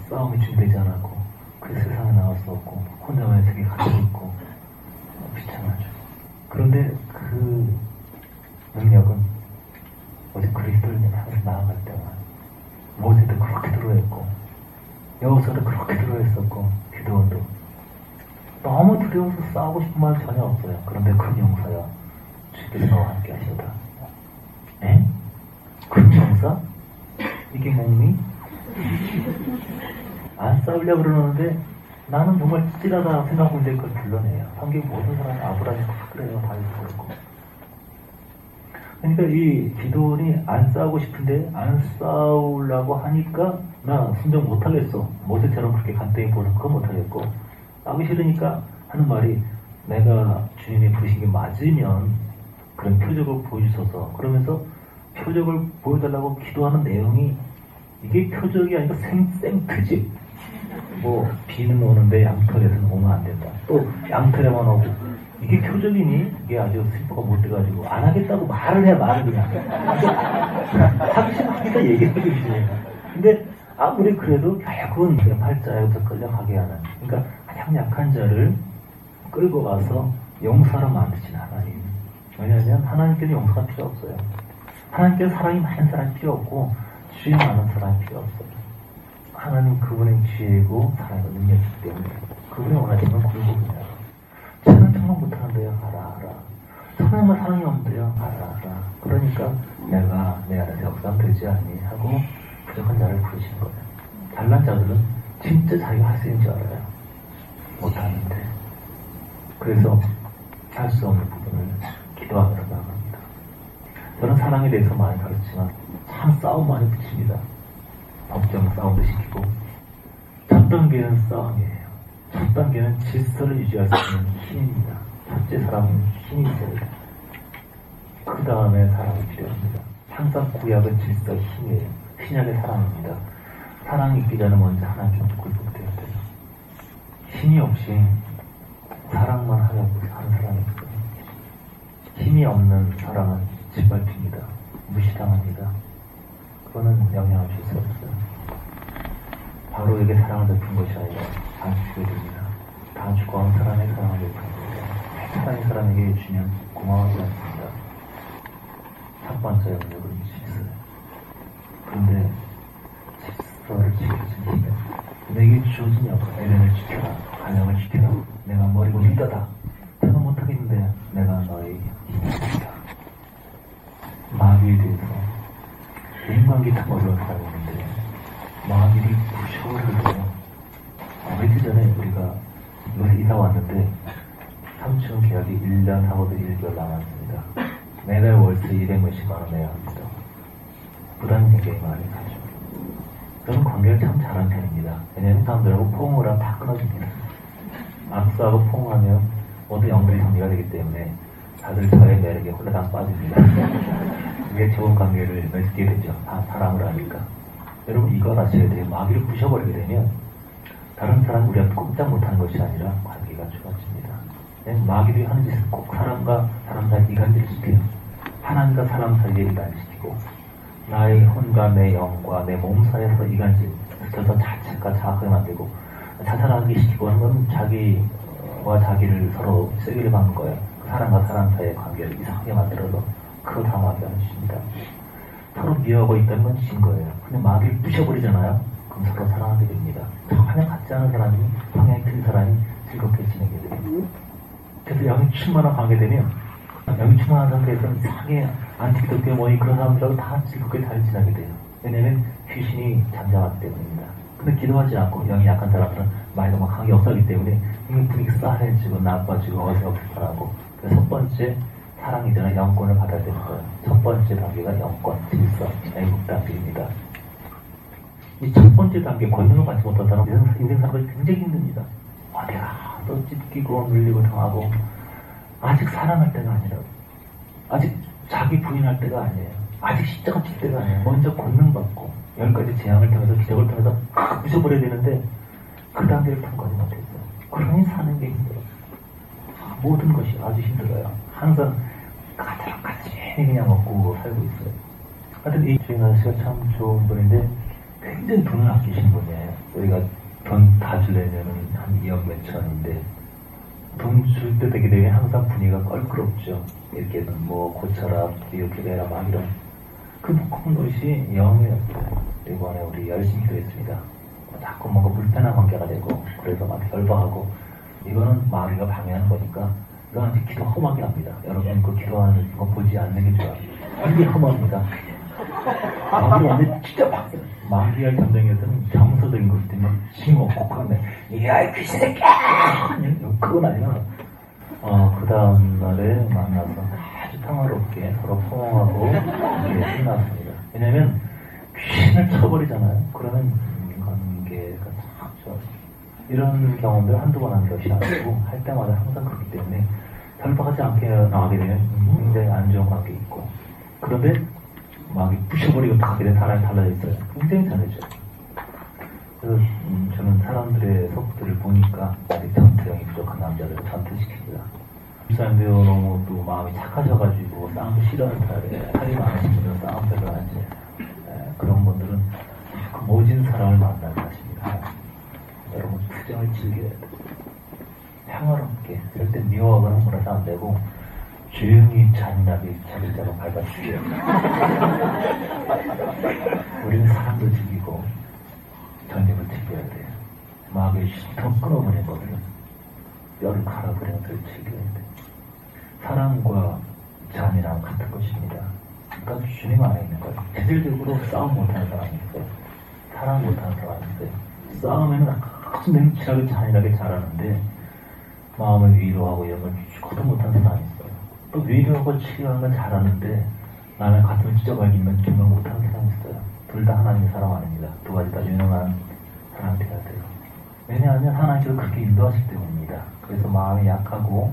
싸움이 준비되지 않았고 그 세상에 나갈 수 없고 혼자만의 세계에 갇혀 있고 비참하죠. 그런데 그 능력은 오직 그리스도를 향해서 나아갈 때만 모세도 그렇게 들어했고 여호수아도 그렇게 들어했었고 기드온도 너무 두려워서 싸우고 싶은 마음 전혀 없어요. 그런데 큰 용사야 주께서 너와 함께 하시다. 에? 큰 용사? 이게 몸이? 안 싸우려고 그러는데 나는 정말 찌질하다 생각하는데 그걸 불러내요. 성경 모든 사람이 아브라함이 그래요. 다윗도 그렇고. 그러니까 이 기도원이 안 싸우고 싶은데 안 싸우려고 하니까 나 순종 못하겠어. 모세처럼 그렇게 간단히 보는 거 못하겠고 싸우기 싫으니까 하는 말이 내가 주님이 부르신 게 맞으면 그런 표적을 보여주셔서 그러면서 표적을 보여달라고 기도하는 내용이 이게 표적이 아니라 생트집. 뭐 비는 오는데 양털에서는 오면 안 된다. 또 양털에만 오고 이게 표적이니? 이게 아주 슬퍼가 못 돼가지고 안 하겠다고 말을 해 말을 그냥 하기 싫으니까 얘기를 해주시네요. 근데 아무리 그래도 결국은 팔자에서 끌려가게 하는 그러니까 가장 약한 자를 끌고 가서 용사로 만드신 하나님. 왜냐하면 하나님께는 용서가 필요 없어요. 하나님께서 사랑이 많은 사람이 필요 없고 지혜 많은 사람이 필요 없어요. 하나님 그분의 지혜고 사랑과 능력이기 때문에 그분이 원하시는 건 굴곡이냐. 쟤는 정말 못하는데요. 알아. 정말 사랑이 없는데요. 알아. 그러니까 내가 내 안에서 역사는 되지 않니 하고 부족한 자를 부르시는 거예요. 잘난 자들은 진짜 자기가 할 수 있는 줄 알아요. 못하는데. 그래서 할 수 없는 부분을 기도하느라 나갑니다. 저는 사랑에 대해서 많이 가르치지만 참 싸움 많이 붙입니다. 법정 싸움도 시키고 첫 단계는 싸움이에요. 첫 단계는 질서를 유지할 수 있는 힘입니다. 첫째 사람은 힘이 있어야 돼요. 그 다음에 사랑이 필요합니다. 항상 구약은 질서, 힘이에요. 신약의 사랑입니다. 사랑이 있기 전에 먼저 하나님께 굴복되어야 돼요. 힘이 없이 사랑만 하려고 하는 사람이 있어요. 힘이 없는 사랑은 짓밟힙니다. 무시당합니다. 그거는 영향을 줄 수 없어요. 바로에게 사랑을 베푼 것이 아니라 다 주게 됩니다. 다 죽어온 사람에게 사랑을 베푼 겁니다. 세상의 사람에게 주면 고마워하지 않습니다. 첫 번째 영역은 질서예요. 그런데 질서를 지켜주는 힘은 내게 주어진 역할, 에덴을 지켜라, 가정을 지켜라. 내가 머리고 리더다. 내가 못하겠는데 내가 너의 힘이다. 마귀에 대해서 인간관계 참 어려운 사람이 있는데 마귀를 부셔버리거든요. 며칠 전에 우리가 여기 이사 왔는데 3층 계약이 1년 하고도 1개월 남았습니다. 매달 월세 200몇십만 원 내야 합니다. 부담이 굉장히 많이 가죠. 저는 관계를 참 잘하는 편입니다. 왜냐하면 사람들하고 포옹을 하면 다 끊어집니다. 악수하고 포옹하면 모두 영들이 정리가 되기 때문에 다들 저의 매력에 홀라당 빠집니다. 그게 좋은 관계를 맺게 되죠. 다 사랑을 하니까. 여러분 이거 아셔야 돼요. 마귀를 부셔버리게 되면 다른 사람 우리가 꼼짝 못하는 것이 아니라 관계가 좋아집니다. 마귀들이 하는 짓은 꼭 사람과 사람 사이에 이간질을 시켜요. 하나님과 사람 사이에 이간시키고 나의 혼과 내 영과 내 몸 사이에서 이간질 붙여서 자책과 자학을 만들고 자살하게 시키고 하는 건 자기와 자기를 서로 세기를 받는 거예요. 사람과 사람 사이의 관계를 이상하게 만들어서 그거 다 마귀가 하는 짓입니다. 서로 미워하고 있다는 건 진 거예요. 근데 마귀를 부셔버리잖아요. 그럼 서로 사랑하게 됩니다. 전혀 같지 않은 사람이 성향이 틀린 사람이 즐겁게 지내게 돼요. 그래서 영이 충만한 관계 되면 영이 충만한 상태에서는 이상하게 안티기독교 뭐니 그런 사람들하고 다 즐겁게 잘 지내게 돼요. 왜냐면 귀신이 잠잠하기 때문입니다. 근데 기도하지 않고 영이 약한 사람들은 말도 막 강하게 없어지기 때문에 이미 분위기 싸해지고 나빠지고 어색하고 그래서 첫 번째 사랑이 되는 영권을 받아야 되는 거예요. 첫 번째 단계가 영권, 질서, 애국 단계입니다. 이 첫 번째 단계 권능을 받지 못한 사람은 인생 살아가기 굉장히 힘듭니다. 어디가 또 찢기고 눌리고 당하고 아직 사랑할 때가 아니라고. 아직 자기 부인할 때가 아니에요. 아직 십자가 칠 때가 아니에요. 먼저 권능 받고 10가지 재앙을 통해서 기적을 통해서 부셔버려야 되는데 그 단계를 통과하지 못했어요. 그러니 사는 게 힘들어요. 모든 것이 아주 힘들어요. 항상 같이 그냥 먹고 살고 있어요. 하여튼 이 주인 아저씨가 참 좋은 분인데 굉장히 돈을 아끼신 분이에요. 우리가 돈 다 주려면은 한 2억 몇천인데 돈 줄 때 되게 되면 항상 분위기가 껄끄럽죠. 이렇게 뭐 고쳐라, 이렇게 해라 막 이런 그 큰 것이 영이었어요. 이번에 우리 열심히 기도했습니다. 자꾸 뭔가 불편한 관계가 되고 그래서 막 열받하고 이거는 마귀가 방해하는 거니까 이거는 이제 기도 험하게 합니다. 여러분 그 기도하는 거 보지 않는 게 좋아요. 이게 험합니다. 마귀가 완전 진짜 박혀요. 마귀와 경쟁에서는 정서적인 것이 되면 징없고 이야 이 귀신 새끼야! 그건 아니라 그 다음 날에 만나서 아주 평화롭게 서로 포옹하고 이렇게 끝났습니다. 왜냐면 귀신을 쳐버리잖아요. 그러면 관계가 참 좋아요. 이런 경험들 한두 번 한 것이 아니고 할 때마다 항상 그렇기 때문에 결박하지 않게 나가게 되면 굉장히 안 좋은 관계 있고 그런데 막 부셔버리고 가게 된 사람이 달라져 있어요. 굉장히 잘해줘요. 그래서 저는 사람들의 속들을 보니까 아직 전투형이 부족한 남자들을 전투시킵니다. 집사님들 너무 또 마음이 착하셔가지고 싸움도 싫어하는 타입에 살이 많으신 분들은 싸움 별로 안 하지. 그런 분들은 그 모진 사람을 만나게 하십니다. 여러분 투정을 즐겨야 돼요. 평화롭게 절대 미워하거나 뭐라서 안 되고 조용히 잔인하게 자기자가 밟아주세요. 우리는 사람도 죽이고 전쟁을 지켜야 돼요. 마귀의 슈터 끊어버리거든요. 뼈를 갈아버리는 소리 지켜야 돼요. 사랑과 잔인함 같은 것입니다. 그러니까 주님 안에 있는 거예요. 실질적으로 싸움 못하는 사람이 있어요. 사랑 못하는 사람이 있어요. 싸움에는 아주 냉철하게 잔인하게 잘하는데 마음을 위로하고 이런 걸 죽어도 못하는 사람이 있어요. 또 위로하고 치료하는 건 잘하는데 남의 가슴을 찢어버리면 정말 못하는 사람이 있어요. 둘 다 하나님의 사람 아닙니다. 두 가지 다 유능한 사람이 되어야 돼요. 왜냐하면 하나님께서 그렇게 인도하시기 때문입니다. 그래서 마음이 약하고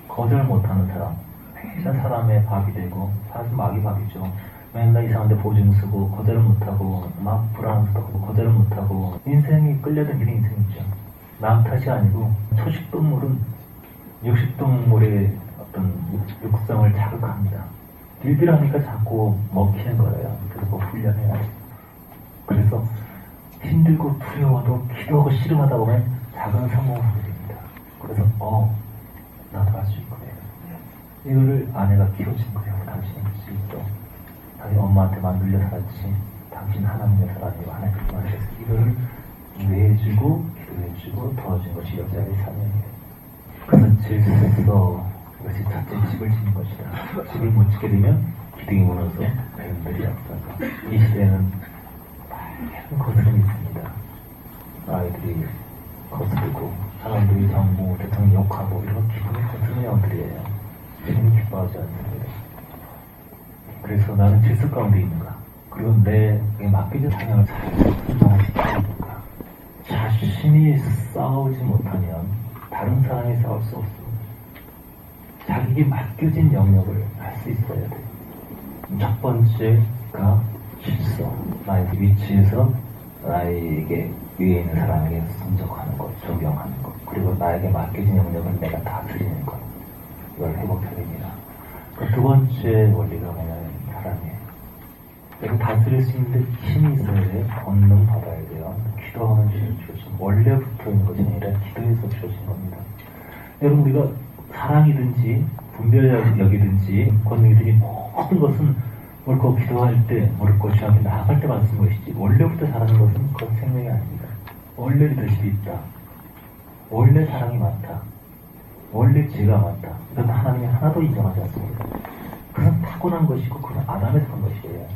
거절 못하는 사람, 맨날 사람의 밥이 되고 사실 마귀 밥이죠. 맨날 이상한데 보증 쓰고 거절을 못하고 막 불안하고 거절을 못하고 인생이 끌려다니는 인생이죠. 남 탓이 아니고 초식동물은 육식동물의 어떤 육성을 자극합니다. 일비라니까 자꾸 먹히는 거예요. 그래서 뭐 훈련해야 돼요. 그래서 힘들고 두려워도 기도하고 씨름하다 보면 작은 성공을 하게 됩니다. 그래서 나도 할 수 있거든요. 이거를 아내가 키워준 거예요. 당신이 할 수 있어. 당신 엄마한테만 눌려 살았지. 당신 하나님의 사람이고 하나님 그렇게 말했어. 이거를 이해해주고 기도해주고 도와준 것이 여자의 사명이에요. 그래서 질서, 이것이 첫째 집을 짓는 것이다. 집을 못 짓게 되면 기둥이 무너져 배움들이 없어서 이 시대에는 많은 거스름이 있습니다. 아이들이 거스르고 사람들이 정부, 대통령 욕하고 이런 기분이 거스르는 영들이에요. 주님이 기뻐하지 않습니다. 그래서 나는 질서 가운데 있는가? 그리고 내게 맡겨진 사명을 잘 순종시켜야 하는가? 자신이 싸우지 못하면 다른 사람이 싸울 수 없습니다. 자기에게 맡겨진 영역을 할 수 있어야 돼요. 첫 번째가 질서. 나의 위치에서 나에게 위에 있는 사람에게 순종하는 것, 존경하는 것. 그리고 나에게 맡겨진 영역을 내가 다스리는 것. 이걸 회복해야 됩니다. 그 두 번째 원리가 뭐냐면 사랑이에요. 내가 다스릴 수 있는데 힘이 있어야 돼요. 권능 받아야 돼요. 기도하면 주어진 원래부터 있는 것이 아니라 기도에서 주어진 겁니다. 여러분 우리가 사랑이든지 분별력이든지 권능이든지 모든 것은 옳고 기도할 때 옳고 중하게 나아갈 때 받는 것이지 원래부터 잘하는 것은 그건 생명이 아닙니다. 원래 리더십이 있다. 원래 사랑이 많다. 원래 지혜가 많다. 이건 하나님이 하나도 인정하지 않습니다. 그건 타고난 것이고 그건 아담에서 한 것이에요.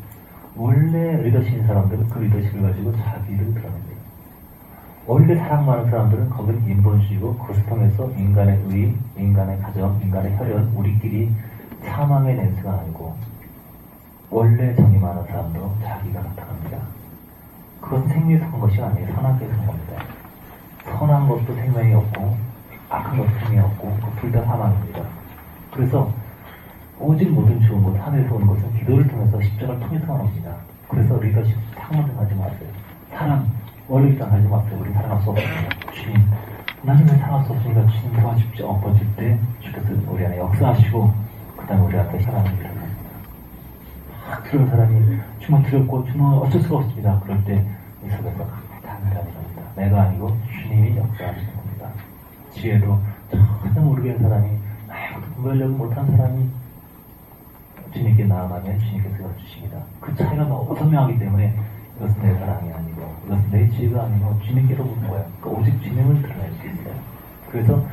원래 리더십인 사람들은 그 리더십을 가지고 자기를 드러냅니다. 원래 사랑 많은 사람들은 거기는 인본주의고 그것을 통해서 인간의 의, 인간의 가정, 인간의 혈연, 우리끼리 사망의 냄새가 아니고 원래 정이 많은 사람도 자기가 나타납니다. 그건 생명에서 한 것이 아니에요. 선악에서 한 겁니다. 선한 것도 생명이 없고 악한 것도 생명이 없고 둘 다 사망입니다. 그래서 오직 모든 좋은 것, 하늘에서 오는 것은 기도를 통해서 십자가를 통해서만 옵니다. 그래서 리더십 상관하지 마세요. 사랑 원래 일단 하지 마세요. 우리 사랑할 수 없습니다. 주님, 나는 왜 사랑할 수 없으니까 주님 도와주십시오. 엎어질 때 주께서 우리 안에 역사하시고 그 다음에 우리한테 사랑을 일어납니다. 막 두려운 사람이 정말 두렵고 정말 어쩔 수가 없습니다. 그럴 때 이 속에서 단단히 겁니다. 내가 아니고 주님이 역사하시는 겁니다. 지혜도 전혀 모르게 한 사람이 아무것도 분별력을 못한 사람이 주님께 나아가면 주님께서 주십니다. 그 차이가 너무 선명하기 때문에 이것은 내 사랑이 아니고 이것은 내 지혜가 아니고 주님께서 오는 거예요. 그러니까 오직 주님을 드러낼 수 있어요. 그래서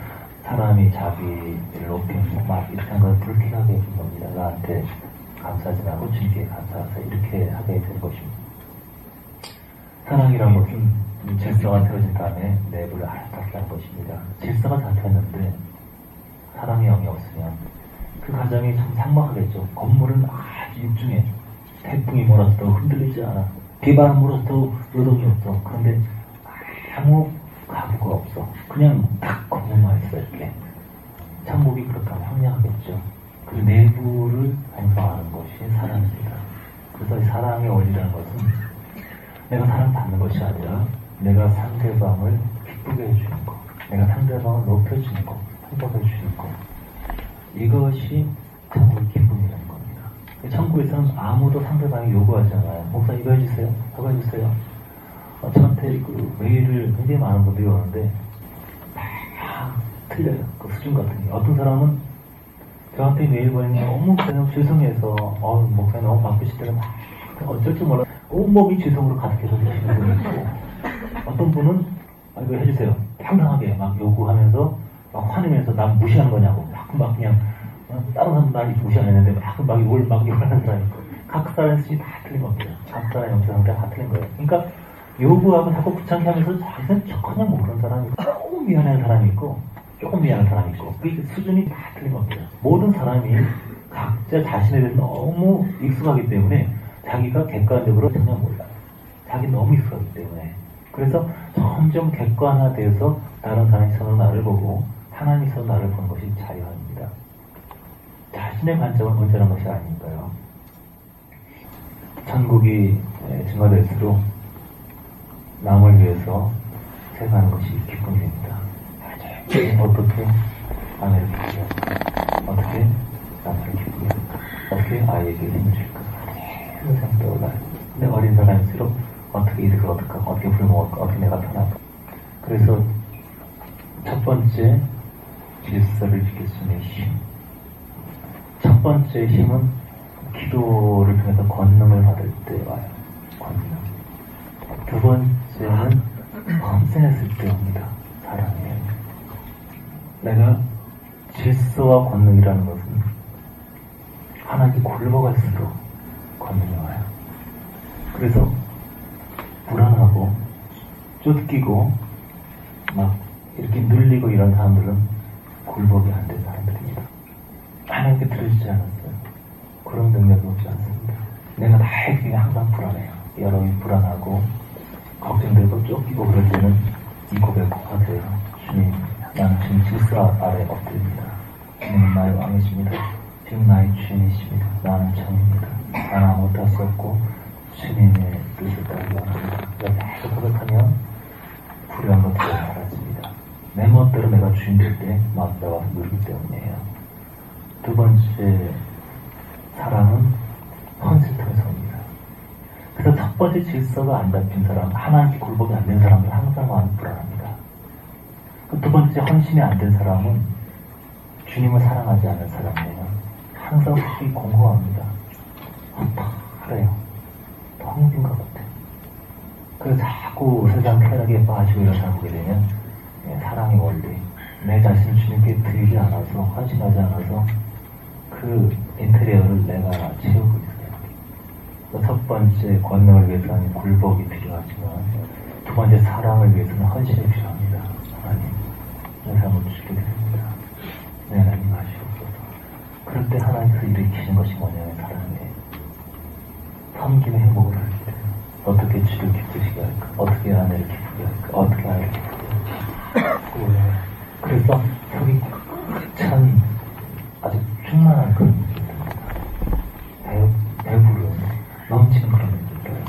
사람이 자기를 높이고 막 이렇게 한 걸 불쾌하게 해준 겁니다. 나한테 감사하지 말고 주님께 감사하세요. 이렇게 하게 된 것입니다. 사랑이란 것은 질서가 세워진 다음에 내부를 아름답게 한 것입니다. 질서가 잡혔는데 사랑의 영이 없으면 그 가정이 참 삭막하겠죠. 건물은 아주 육중해. 태풍이 몰아도 흔들리지 않아. 비바람 불어도 요동이 없어. 그런데 아무 가구가 없어. 그냥 딱 건물만 있어 이렇게. 천국이 그렇다면 황량하겠죠. 그 내부를 형성하는 것이 사랑입니다. 그래서 이 사랑의 원리라는 것은 내가 사랑받는 것이 아니라 내가 상대방을 기쁘게 해주는 것, 내가 상대방을 높여주는 것, 행복해주는 것, 이것이 천국의 기쁨이라는 겁니다. 천국에서는 아무도 상대방이 요구하지 않아요. 목사 이거 해주세요. 저거 해주세요. 저한테 그 메일을 굉장히 많은 분들이 오는데 다 틀려요. 그 수준 같은 게. 어떤 사람은 저한테 메일 보내면 너무 그냥 죄송해서 목사님 너무 바쁘실 때는 막 어쩔 줄 몰라 온몸이 죄송으로 가득해서 계시는 분이 있고 어떤 분은 이거 해주세요 당당하게 막 요구하면서 막 화내면서 난 무시하는 거냐고 막 그냥 다른 사람 날 무시 안 했는데 막 욕하는 사람이 있고 각 사람의 수준이 다 틀린 겁니다. 각 사람의 영적 상태가 다 틀린 거예요. 그러니까 요구하고 자꾸 귀찮게 하면서 자기는 전혀 모르는 사람이 있고 조금 미안한 사람이 있고 조금 미안한 사람이 있고 그 수준이 다 틀린 겁니다. 모든 사람이 각자 자신에 대해서 너무 익숙하기 때문에 자기가 객관적으로 전혀 몰라요. 자기 너무 익숙하기 때문에. 그래서 점점 객관화돼서 다른 사람의 시선으로 나를 보고 하나님의 시선으로 나를 보는 것이 자유합니다. 자신의 관점을 언제라는 것이 아니니까요. 천국이 증가될수록 남을 위해서 생각하는 것이 기쁨입니다. 어떻게 아내를 기쁘게 할까? 어떻게 남편을 기쁘게 할까? 어떻게 아이에게 힘을 줄까? 계속 생각 떠올라요. 근데 어린 사람일수록 어떻게 이득을 얻을까? 어떻게 불먹을까? 어떻게 내가 편할까? 그래서 첫 번째 질서를 지킬 수 있는 힘. 첫 번째 힘은 기도를 통해서 권능을 받을 때 와요. 권능. 두 번째는 헌신했을 때 옵니다. 사랑이에요. 내가 질서와 권능이라는 것은 하나님께 굴러갈수록 권능이 와요. 그래서 불안하고 쫓기고 막 이렇게 눌리고 이런 사람들은 굴복이 안 된 사람들입니다. 하나님께 들으시지 않았어요. 그런 능력이 없지 않습니다. 내가 나에게 항상 불안해요. 여러분이 불안하고 걱정되고 쫓기고 그럴 때는 이 고백 하세요. 주님, 나는 지금 질서 아래 엎드립니다. 주님은 나의 왕이십니다. 지금 나의 주인이십니다. 나는 정입니다. 나는 아무것도 할 수 없고 주님의 뜻을 따르기 원합니다. 이렇게 고백하면 불의한 것들이 사라집니다. 내 멋대로 내가 주인 될 때 막 나와서 누리기 때문이에요. 두 번째 사랑은 헌신 통해서 옵니다. 그래서 첫 번째 질서가 안 잡힌 사람, 하나님께 굴복이 안 된 사람은 항상 마음이 불안합니다. 그 두 번째 헌신이 안 된 사람은 주님을 사랑하지 않는 사람이에요. 항상 속이 공허합니다. 그래요. 텅빈 것 같아. 그래서 자꾸 세상 쾌락에 빠지고 이런 사람 보게 되면 사랑의 원리, 내 자신을 주님께 드리지 않아서, 헌신하지 않아서 그 인테리어를 내가 채우고 있어요. 첫 번째 권능을 위해서는 굴복이 필요하지만 두 번째 사랑을 위해서는 헌신이 필요합니다. 하나님, 내 삶을 주시겠습니다. 내 하나님 하시옵소서. 그럴 때 하나님께서 일으키시는 것이 뭐냐면 사랑이에요. 섬김의 행복을 할 때 어떻게 주를 기쁘시게 할까? 어떻게 아내를 기쁘게 할까? 어떻게 아이를 기쁘게 할까? 그래서 속이 참 아주 충만한 그런 느낌입니다. 배부른 넘치는 그런 느낌이에요.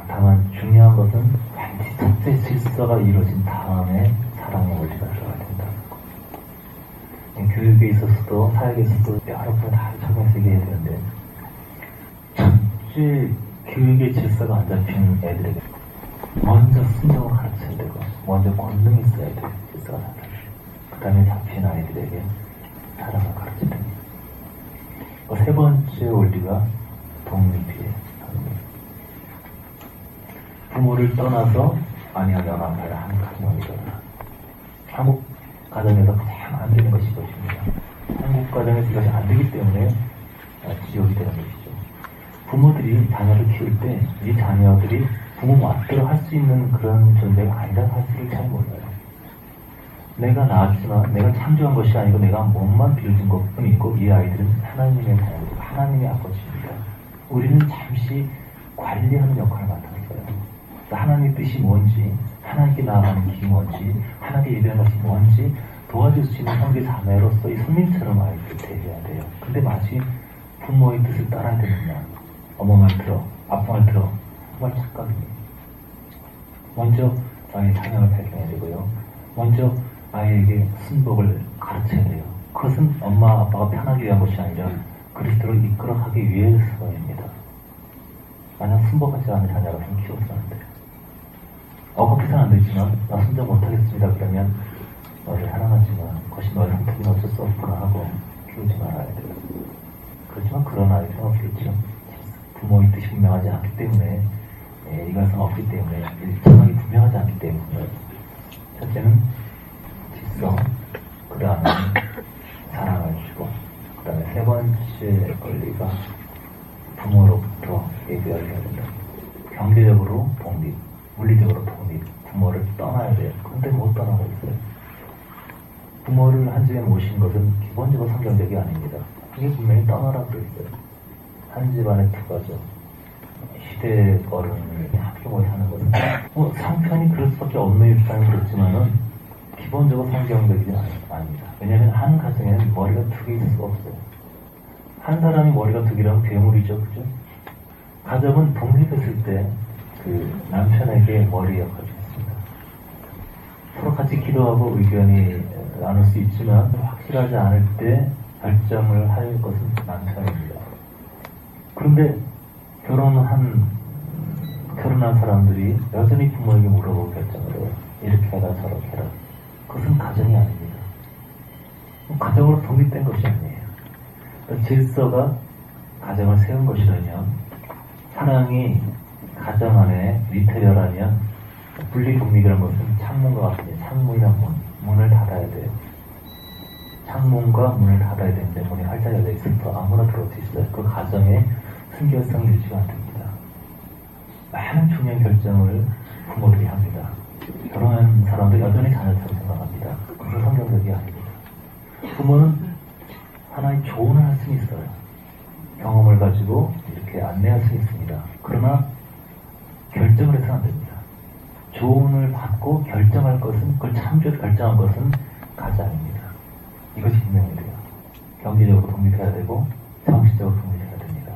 다만 중요한 것은 반드시 첫째 질서가 이루어진 다음에 사랑의 원리가 들어가야 된다는 거. 교육에 있어서도 사역에 있어서도 여러 번 다 적용해서 얘기해야 되는데 첫째 교육의 질서가 안 잡힌 애들에게 먼저 순종을 가르쳐야 되고 먼저 권능이 있어야 돼요. 질서가 안 잡혀요. 그 다음에 잡힌 아이들에게 사랑을 가르쳐야 됩니다. 세 번째 원리가 독립이에요. 부모를 떠나서 아내와 연합하여 한 가정이잖아. 한국 가정에서 가장 안 되는 것이 이것입니다. 한국 가정에서 이것이 안 되기 때문에 지옥이 되는 것이죠. 부모들이 자녀를 키울 때 이 자녀들이 부모 멋대로 할 수 있는 그런 존재가 아니라는 사실을 잘 몰라요. 내가 낳았지만 내가 창조한 것이 아니고 내가 몸만 빌어준 것뿐이고 이 아이들은 하나님의 자녀이고 하나님의 아버지입니다. 우리는 잠시 관리하는 역할을 맡았어요. 하나님의 뜻이 뭔지, 하나님께 나아가는 길이 뭔지, 하나님께 예배하는 것이 뭔지 도와줄 수 있는 형제 자매로서 이 손님처럼 아이들을 대해야 돼요. 근데 마치 부모의 뜻을 따라야 되느냐, 어머 말 들어, 아빠 말 들어, 정말 착각이에요. 먼저 아이의 찬양을 발견해야 되고요. 먼저 아이에게 순복을 가르쳐야 돼요. 그것은 엄마 아빠가 편하기 위한 것이 아니라 그리스도를 이끌어가기 위해서입니다. 만약 순복하지 않은 자녀가 좀 키워서는 안 돼요. 억압해서는 안 되지만 나 순종 못하겠습니다. 그러면 너를 사랑하지만 그것이 너의 선택은 어쩔 수 없구나 하고 키우지 말아야 돼요. 그렇지만 그런 아이들은 없겠죠. 부모의 뜻이 분명하지 않기 때문에, 일관성 없기 때문에, 일정하게 분명하지 않기 때문에, 첫째는 질서, 그 다음에 사랑을 주고, 그 다음에 세 번째 권리가 부모로부터 얘기를 해야 된다. 경제적으로 독립, 물리적으로 독립, 부모를 떠나야 돼요. 근데 못 떠나고 있어요. 부모를 한 집에 모신 것은 기본적으로 성경적이 아닙니다. 이게 분명히 떠나라고 그랬어요. 한 집안의 두 가족, 시대의 어른이 함께 사는 것은 상편이 그럴 수밖에 없는 입장은 그렇지만은 기본적으로 성경적이지 아닙니다. 왜냐하면 한 가정에는 머리가 두 개 있을 수가 없어요. 한 사람이 머리가 두 개라면 괴물이죠, 그죠? 가정은 독립했을 때 그 남편에게 머리 역할을 했습니다. 서로 같이 기도하고 의견이 나눌 수 있지만 확실하지 않을 때 결정을 할 것은 남편입니다. 그런데 결혼한 사람들이 여전히 부모에게 물어보고 결정을 해요. 이렇게 해라 저렇게 해라. 그것은 가정이 아닙니다. 가정으로 독립된 것이 아니에요. 질서가 가정을 세운 것이라면, 사랑이 가정 안에 리테리어라면 분리독립이라는 것은 창문과 같습니다. 창문이란 문을 닫아야 돼요. 창문과 문을 닫아야 되는데 문이 활짝 열려 있어서 아무나 들어올 수 있어요. 그 가정에 순결성이 유지가 안 됩니다. 많은 중요한 결정을 부모들이 합니다. 결혼한 사람들 여전히 자녀처럼 생각합니다. 그건 성경적이 아닙니다. 부모는 하나의 조언을 할 수 있어요. 경험을 가지고 이렇게 안내할 수 있습니다. 그러나 결정을 해서는 안 됩니다. 조언을 받고 결정할 것은, 그걸 참조해서 결정한 것은 가장입니다. 이것이 분명히 돼요. 경제적으로 독립해야 되고 정신적으로 독립해야 됩니다.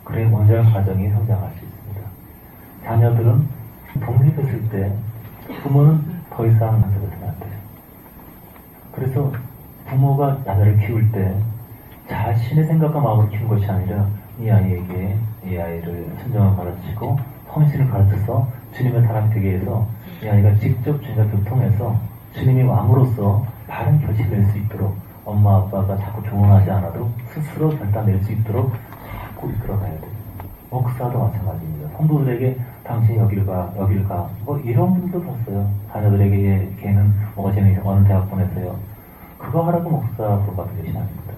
그래야 온전한 가정이 성장할 수 있습니다. 자녀들은 독립했을 때 부모는 더 이상 만들어서는 안 돼요. 그래서 부모가 자녀를 키울 때 자신의 생각과 마음으로 키운 것이 아니라 이 아이에게 이 아이를 순종을 가르치고 헌신을 가르쳐서 주님의 사람이 되게 해서 이 아이가 직접 주님과 교통해서 주님이 왕으로서 바른 결심을 낼 수 있도록, 엄마 아빠가 자꾸 조언하지 않아도 스스로 결단 낼 수 있도록 자꾸 이끌어가야 돼요. 목사도 마찬가지입니다. 성도들에게 당신이 여기를 가 뭐 이런 분도 봤어요. 자녀들에게 걔는 뭐가 재미있어, 어느 대학 보냈어요. 그거 하라고 목사 부르받은 것이 아닙니다.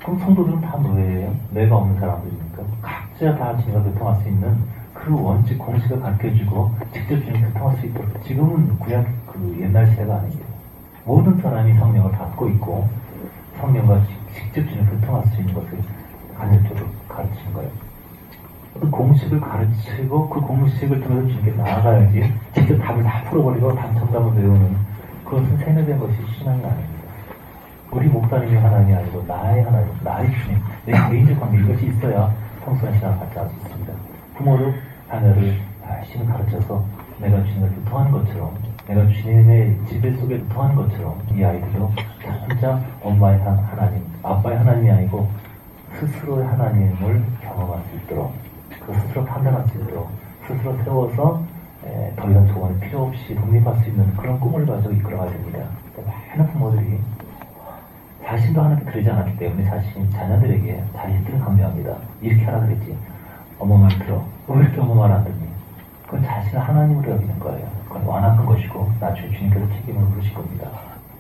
그럼 성도들은 다 뭐예요? 뇌가 없는 사람들입니까? 각자 다 주님과 교통할 수 있는 그 원칙 공식을 가르쳐주고 직접 주님과 교통할 수 있도록. 지금은 구약 그 옛날 시대가 아니에요. 모든 사람이 성령을 받고 있고 성령과 직접 주님과 교통할 수 있는 것을 간접적으로 가르치는 거예요. 그 공식을 가르치고 그 공식을 통해서 주님께 나아가야지 직접 답을 다 풀어버리고 당첨답을 외우는, 그것은 세뇌된 것이 신앙이 아닙니다. 우리 목사님이 하나님이 아니고 나의 하나님, 나의 주님, 내 개인적 관계, 이것이 있어야 성숙한 신앙을 발전할 수 있습니다. 부모도 자녀를 열심히 가르쳐서 내가 주님을 교통하는 것처럼, 내가 주님의 지배 속에 교통하는 것처럼 이 아이들도 혼자 엄마의 하나님, 아빠의 하나님이 아니고 스스로의 하나님을 경험할 수 있도록, 그 스스로 판단할 수 있도록, 스스로 세워서 더 이상 조언이 필요 없이 독립할 수 있는 그런 꿈을 가지고 이끌어가야 됩니다. 많은 부모들이 자신도 하나님께 드리지 않았기 때문에 자녀들에게 자신들을 강요합니다. 이렇게 하라 그랬지. 어머 말 들어. 왜 이렇게 어머 말 안 듣니? 그건 자신을 하나님으로 여기는 거예요. 그건 완악한 것이고 나중에 주님께서 책임을 물으실 겁니다.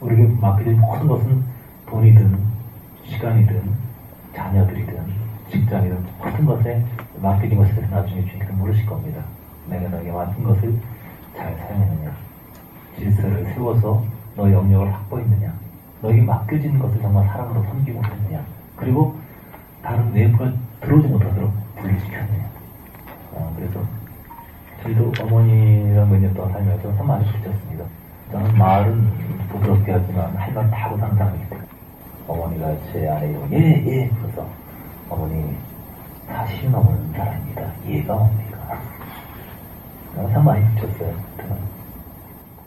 우리에게 맡겨진 모든 것은 돈이든 시간이든 자녀들이든 직장이든 모든 것에 맡겨진 것에 대해서 나중에 주님께서 물으실 겁니다. 내가 너에게 맡긴 것을 잘 사용했느냐? 질서를 세워서 너의 영역을 확보했느냐? 너에게 맡겨진 것을 정말 사랑으로 섬기고 있느냐? 그리고 다른 외부가 들어오지 못하도록 분리시켰느냐? 그래서 저희도 어머니랑 몇 년 동안 살면서 참 많이 부딪혔습니다. 저는 말은 부드럽게 하지만 할 말 다 하고 사는 사람이기 때문에 어머니가 제 아내요. 예. 그래서 어머니 40이 넘은 사람입니다. 얘가 뭡니까? 참 많이 부딪혔어요.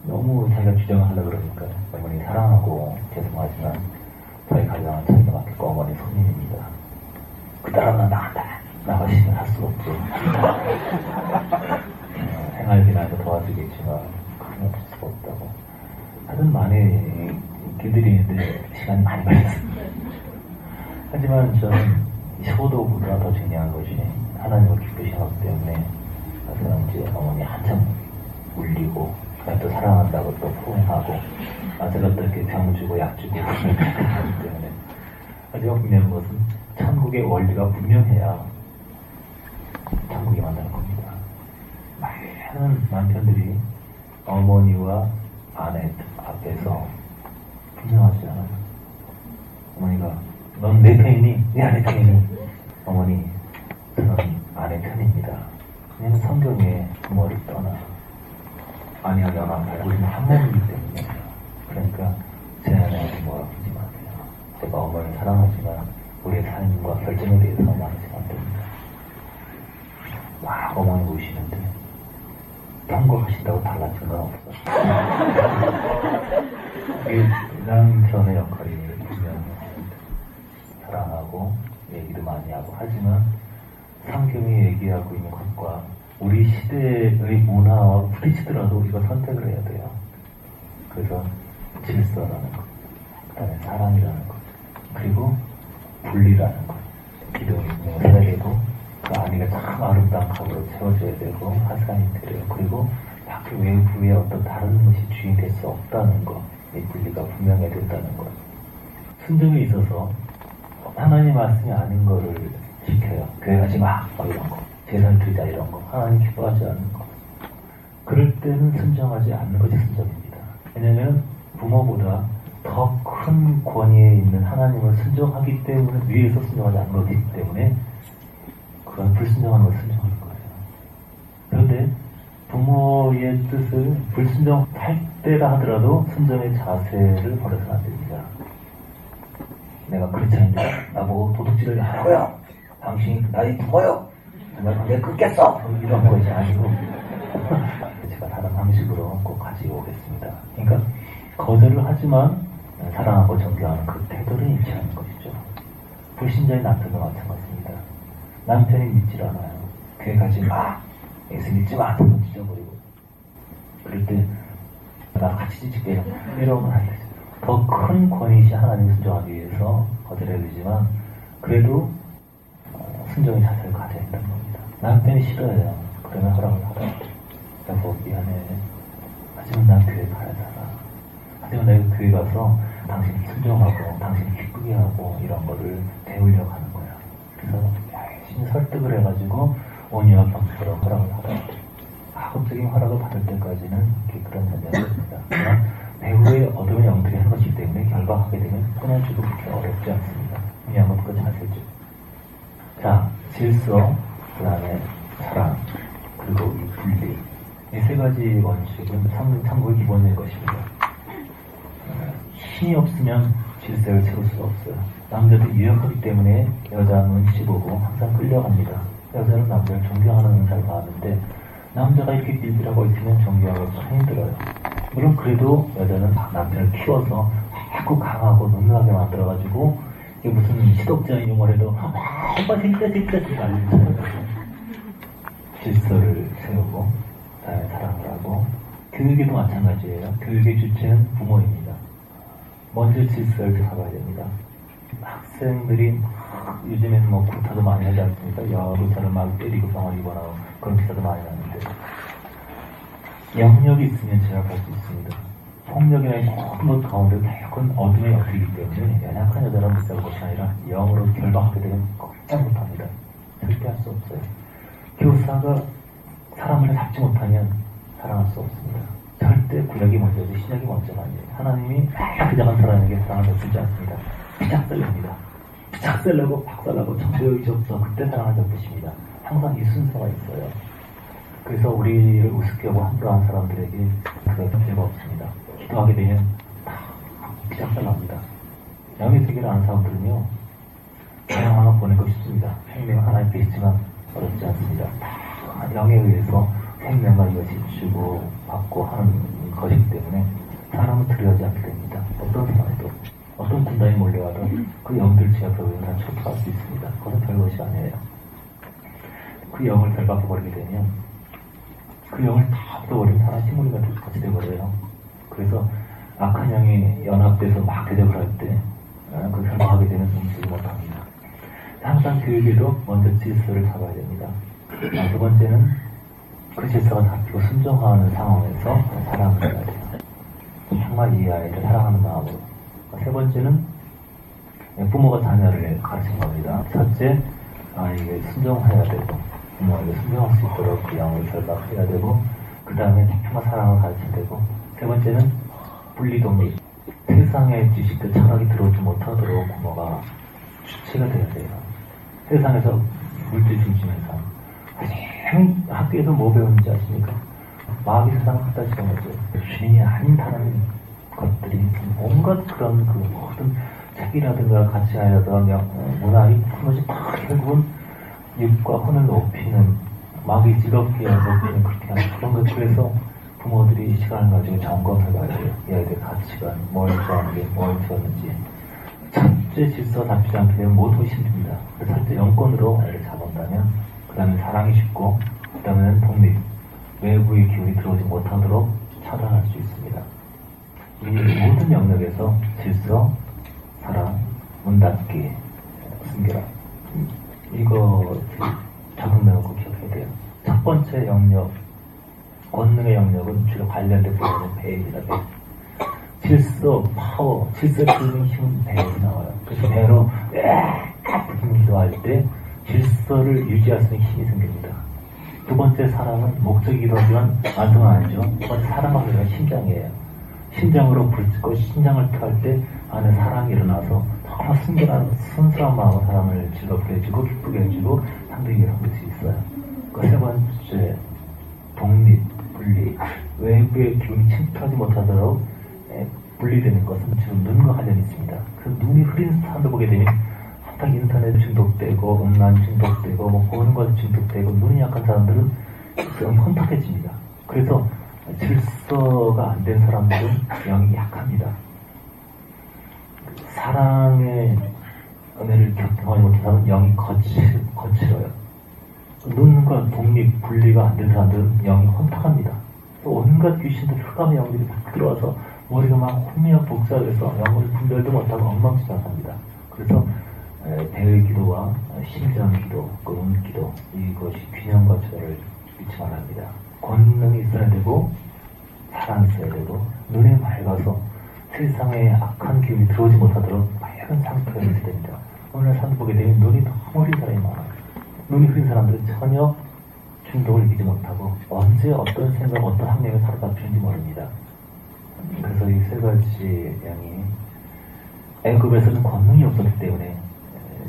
너무 자기가 주장을 하려고 그러니까 어머니 사랑하고 죄송하지만 저희 가정은 저희가 맡겼고 어머니 손님입니다. 그 따라만 나가시면 할 수가 없죠. 생활비나 도와주겠지만 그건 없을 수가 없다고. 하여튼 많이 길들이는데 시간이 많이 걸렸습니다. 하지만 저는 효도보다 더 중요한 것이 하나님을 기쁘시는 것 때문에 저는 이제 어머니 한참 울리고 또 사랑한다고 또 포옹하고 제가 또 이렇게 병 주고 약 주고 하기 때문에 제가 분명한 것은 천국의 원리가 분명해야 천국이 만나는 겁니다. 많은 남편들이 어머니와 아내 앞에서 분명하지 않아요. 어머니가 넌 내 편이니? 내 아내 편이니? 어머니, 저는 아내 편입니다. 왜냐면 성경에 부모를 떠나 아니하게 하나 우리는 한 몸이기 때문에. 그러니까 제 아내한테 뭐라고 하지 마세요. 제가 어머니를 사랑하지만 우리의 삶과 결정에 대해서 말하시면 안 됩니다. 막 어머니 우시는데 경고하신다고 달라진 건 없어요. 이게 남편의 역할이 분명합니다. 사랑하고 얘기도 많이 하고 하지만 성경이 얘기하고 있는 것과 우리 시대의 문화와 부딪히더라도 우리가 선택을 해야 돼요. 그래서 질서라는 것, 그 다음에 사랑이라는 것, 그리고 분리라는 것. 기도의 세대에도 그 안위가 참 아름다운 값으로 채워져야 되고 화산이 되래요. 그리고 밖에 외부의 어떤 다른 것이 주인 될 수 없다는 것, 이 분리가 분명해야 된다는 것. 순종에 있어서 하나님 말씀이 아닌 거를 지켜요. 교회 가지 마! 이런 거. 제사를 드리자 이런 거. 하나님 기뻐하지 않는 거. 그럴 때는 순종하지 않는 것이 순종입니다. 왜냐하면 부모보다 더 큰 권위에 있는 하나님을 순종하기 때문에 위에서 순종하지 않는 것이기 때문에 그건 불순종하는 것을 순종하는 거예요. 그런데 부모의 뜻을 불순종할 때라 하더라도 순종의 자세를 버려서는 안 됩니다. 내가 그렇지 않냐? 나보고 도둑질을 하고요. 당신이 나의 부모요. 정말 관계 끊겠어. 이런 것이 아니고 제가 다른 방식으로 꼭 가지고 오겠습니다. 그러니까 거절을 하지만 사랑하고 존경하는 그 태도를 인지하는 것이죠. 불신자의 남편도 마찬가지입니다. 남편이 믿질 않아요. 교회 가지 마. 예수 믿지 마. 돈 찢어버리고. 그럴 때 나랑 같이 찢을게요. 이러면 안 되죠. 더 큰 권위시 하나님을 순종하기 위해서 거절해야 되지만 그래도 순종의 자세를 가져야 된다는 겁니다. 남편이 싫어해요. 그러면 허락을 하라. 여보 미안해. 하지만 난 교회 가야 되나. 하지만 내가 교회 가서 당신이 순종하고 당신이 기쁘게 하고 이런 거를 배우려고 하는 거야. 그래서 열심히 설득을 해가지고 온유와 경계로 허락을 하라. 가급적인 허락을 받을 때까지는 그런 전쟁을 합니다. 그러나 배후에 어둠의 영들이 하는 것이기 때문에 결박하게 되면 끊어주고 그렇게 어렵지 않습니다. 중요한 건 그것이 자세죠. 자, 질서, 그 다음에 사랑, 그리고 이 분리. 이 세 가지 원칙은 참고의 기본인 것입니다. 힘이 없으면 질서를 채울 수가 없어요. 남자도 유력하기 때문에 여자 눈치 보고 항상 끌려갑니다. 여자는 남자를 존경하는 은사를 받았는데 남자가 이렇게 빌빌하고 있으면 존경하기가 참 힘들어요. 물론 그래도 여자는 남편을 키워서 자꾸 강하고 능하게 만들어가지고 이게 무슨 시덥지 않은 용어를 해도 오빠 진짜 알려주세요. 질서를 세우고 그다음에 사랑을 하고 교육에도 마찬가지예요. 교육의 주체는 부모입니다. 먼저 질서를 잡아야 됩니다. 학생들이 요즘에는 뭐 구타도 많이 하지 않습니까? 여루타를 막 때리고 병을 입어나고 그런 기사도 많이 나는데 영역이 있으면 제압할 수 있습니다. 폭력이나 모든 것 가운데 대학은 어둠의 역이기 때문에 연약한 여자를 붙잡을 것이 아니라 영으로 결박하게 되면 꼼짝 못합니다. 절대 할 수 없어요. 교사가 사람을 잡지 못하면 사랑할 수 없습니다. 절대 구약이 먼저지 신약이 먼저가 아니에요. 하나님이 부정한 사람에게 사랑을 베풀지 않습니다. 피작살냅니다. 피작살내고 박살나고 정죄의 적서 그때 사랑을 베푸십니다. 항상 이 순서가 있어요. 그래서 우리를 우습게 하고 함부로한 사람들에게 그럴 필요가 없습니다. 기도하게 되면 다 피작살납니다. 영의 세계를 아는 사람들은요 영향 하나 보내고 싶습니다. 생명 하나님께 있지만 어렵지 않습니다. 다 영에 의해서 생명과 이것이 주고 받고 하는 것이기 때문에 사람은 두려워하지 않게 됩니다. 어떤 사람도 어떤 군단이 몰려와도 그 영들 제압에 의해서 초토할 수 있습니다. 그것은 별것이 아니에요. 그 영을 결박해버리게 되면 그 영을 다 뜯어버리면 사람 식물이가 같이 돼버려요. 그래서 악한 영이 연합돼서 막 대적을 할 때, 그 결정하게 되면 멈추지 못합니다. 항상 교육에도 먼저 질서를 잡아야 됩니다. 두 번째는 그 질서가 잡히고 순종하는 상황에서 사랑을 해야 돼요. 정말 이 아이를 사랑하는 마음으로. 세 번째는 부모가 자녀를 가르친 겁니다. 첫째, 이게 순종해야 되고, 부모에게 순종할 수 있도록 그 영을 설박해야 되고, 그 다음에 정말 사랑을 가르쳐야 되고, 세 번째는 분리독립. 세상의 지식들 철학이 들어오지 못하도록 부모가 주체가 돼야 돼요. 세상에서 물질 중심에서 학교에서 뭐 배우는지 아십니까? 마귀 세상을 갖다 집어넣죠. 주인이 아닌 다른 것들이 온갖 그런 그 모든 책이라든가 가치라든가 문화의 그것이 다 결국은 육과 혼을 높이는 마귀 즐겁게 높이는 그렇게 하는 그런 것. 그래서 부모들이 시간을 가지고 점검해봐야 돼요. 이 아이들 가치관, 뭘 좋아하는지, 뭘 좋아하는지. 첫째 질서가 잡히지 않게 되면 모두 힘듭니다. 첫째 영권으로 아이를 잡았다면 그 다음에 사랑이 쉽고 그 다음에는 독립, 외부의 기운이 들어오지 못하도록 차단할 수 있습니다. 이 모든 영역에서 질서, 사랑, 문 닫기, 숨겨라. 이거 적응되는 거 기억해야 돼요. 첫 번째 영역, 권능의 영역은 주로 관련돼서 있는 배입니다. 배. 질서, 파워, 질서를 주는 힘은 배에서 나와요. 그래서 배로 힘도 할 때 질서를 유지할 수 있는 힘이 생깁니다. 두 번째 사랑은 목적이기도 하지만 완성은 아니죠. 두 번째 사랑하는 건 심장이에요. 심장으로 불찍고 심장을 토할 때 안에 사랑이 일어나서 정말 순결한 순수한 마음으로 사람을 즐겁게 해주고 기쁘게 해주고 상대에게 섬길 수 있어요. 그 세 번째 독립, 분리, 외부의 기운이 침투하지 못하도록 분리되는 것은 지금 눈과 관련이 있습니다. 그 눈이 흐린 사람도 보게 되면 항상 인터넷 중독되고 음란 중독되고 뭐 보는 것 중독되고 눈이 약한 사람들은 영이 혼탁해집니다. 그래서 질서가 안 된 사람들은 영이 약합니다. 사랑의 은혜를 경험하지 못한 사람은 영이 거칠어요. 눈과 독립, 분리가 안 된 사람들은 영이 혼탁합니다. 온갖 귀신들, 흑암의 영들이 막 들어와서 머리가 막 혼미하고 복잡해서 영을 분별도 못하고 엉망진창합니다. 그래서 배의 기도와 심장 기도, 은 기도, 이것이 균형과 조화를 잃지 말아야 합니다. 권능이 있어야 되고 사랑이 있어야 되고 눈이 맑아서 세상에 악한 기운이 들어오지 못하도록 맑은 상태가 있어야 됩니다. 오늘 사람들 보게 되면 눈이 너무 어린 사람이 많아요. 눈이 흐린 사람들은 전혀 중독을 이기지 못하고 언제 어떤 생각, 어떤 학력에 사로잡히는지 모릅니다. 그래서 이 세 가지 양이 애굽에서는 권능이 없었기 때문에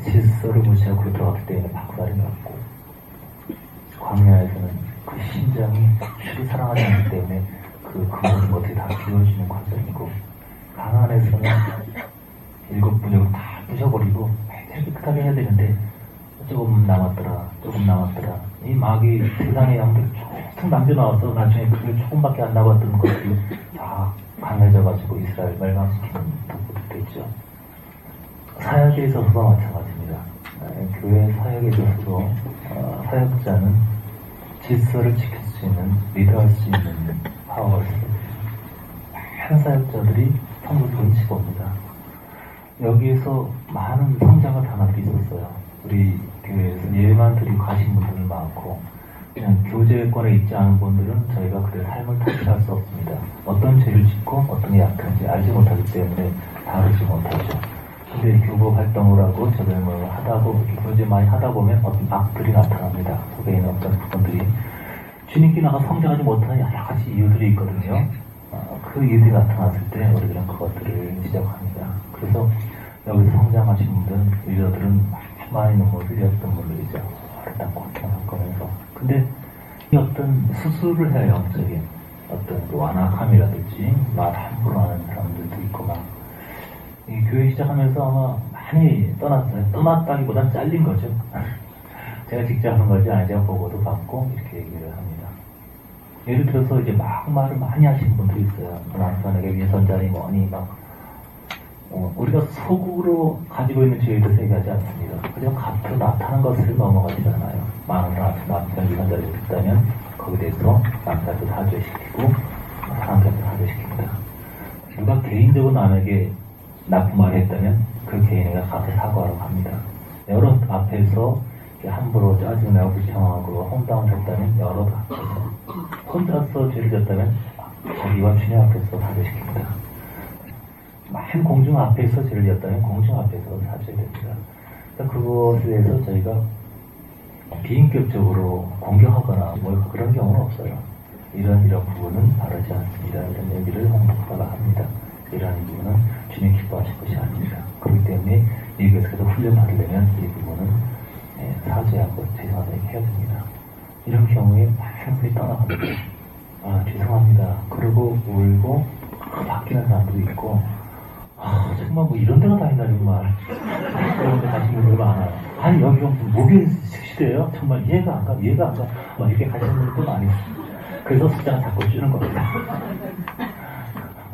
질서를 무시하고 들어갔기 때문에 박살이 났고, 광야에서는 그 심장이 주를 사랑하지 않기 때문에 그 모든 것들이 다 비워지는 과정이고, 강한에서는 7분역을 다 부셔버리고 깨끗하게 해야 되는데 조금 남았더라. 이 마귀 세상의 양들이 쭉 남겨나와서 나중에 그게 조금밖에 안 남았던 것들이 다 강해져가지고 이스라엘 멸망시키는 도구도 됐죠. 사역에 있어서도 마찬가지입니다. 교회 사역에 있어서도 사역자는 질서를 지킬 수 있는, 리드할 수 있는 파워가 있습니다. 많은 사역자들이 성부를 눈치 봅니다. 여기에서 많은 성장을 당한 게 있었어요. 우리 교회에서 예만 드리고 가신 분들은 많고, 그냥 교제권에 있지 않은 분들은 저희가 그들의 삶을 통치할 수 없습니다. 어떤 죄를 짓고 어떤 게 약한지 알지 못하기 때문에 다루지 못하죠. 근데 교부 활동을 하고 저들을 하다고 교제 많이 하다 보면 어떤 악들이 나타납니다. 속에 있는 어떤 부분들이 주님께 나가 성장하지 못하는 여러 가지 이유들이 있거든요. 그 이유들이 나타났을 때 우리들은 그것들을 지적합니다. 그래서 여기서 성장하신 분들은 리더들은 많이 눈물을 흘렸던 분들이죠. 일단 고통을 겪으면서. 근데 어떤 수술을 해요. 영적인 어떤 완악함이라든지 말 함부로 하는 사람들도 있고 막. 이 교회 시작하면서 아마 많이 떠났어요. 떠났다기보단 잘린 거죠. 제가 직접 하는 거지 아니 제가 보고도 받고 이렇게 얘기를 합니다. 예를 들어서 이제 막 말을 많이 하시는 분도 있어요. 남편에게 위선자니 뭐니 막 우리가 속으로 가지고 있는 죄의도 얘기하지 않습니다. 그냥 겉으로 나타난 것을 넘어가지 않아요. 많은 남편 위선자를 했다면 거기에 대해서 남편도 사죄시키고 사람들도 사죄시킵니다. 누가 개인적으로 남에게 나쁜 말을 했다면 그 개인에게 가서 사과하러 갑니다. 여러 앞에서 함부로 짜증내고 불평하고 홍당을 했다면 여러 앞에서 혼자서 죄를 졌다면 자기와 주님 앞에서 사죄시킵니다. 많은 공중 앞에서 죄를 졌다면 공중 앞에서 사죄해야 됩니다. 그것에 대해서 저희가 비인격적으로 공격하거나 뭐 그런 경우는 없어요. 이런 부분은 바르지 않습니다. 이런 얘기를 홍보하다가 합니다. 이런 부분은 주님 기뻐하실 것이 아닙니다. 그렇기 때문에 이 교회에서 훈련 받으려면 이 부분은 사죄하고 죄송하다 해야 됩니다. 이런 경우에 많은 분이 떠나갑니다. 아, 죄송합니다. 그러고 울고 바뀌는 사람도 있고, 아, 정말 뭐 이런 데가 다 있나 정말. 그런데 가시는 분들 많아요. 아니 여기가 무슨 목요일 시대예요? 정말 이해가 안 가. 막 이렇게 가시는 분들도 많이 있어요. 그래서 숫자가 자꾸 줄는 겁니다.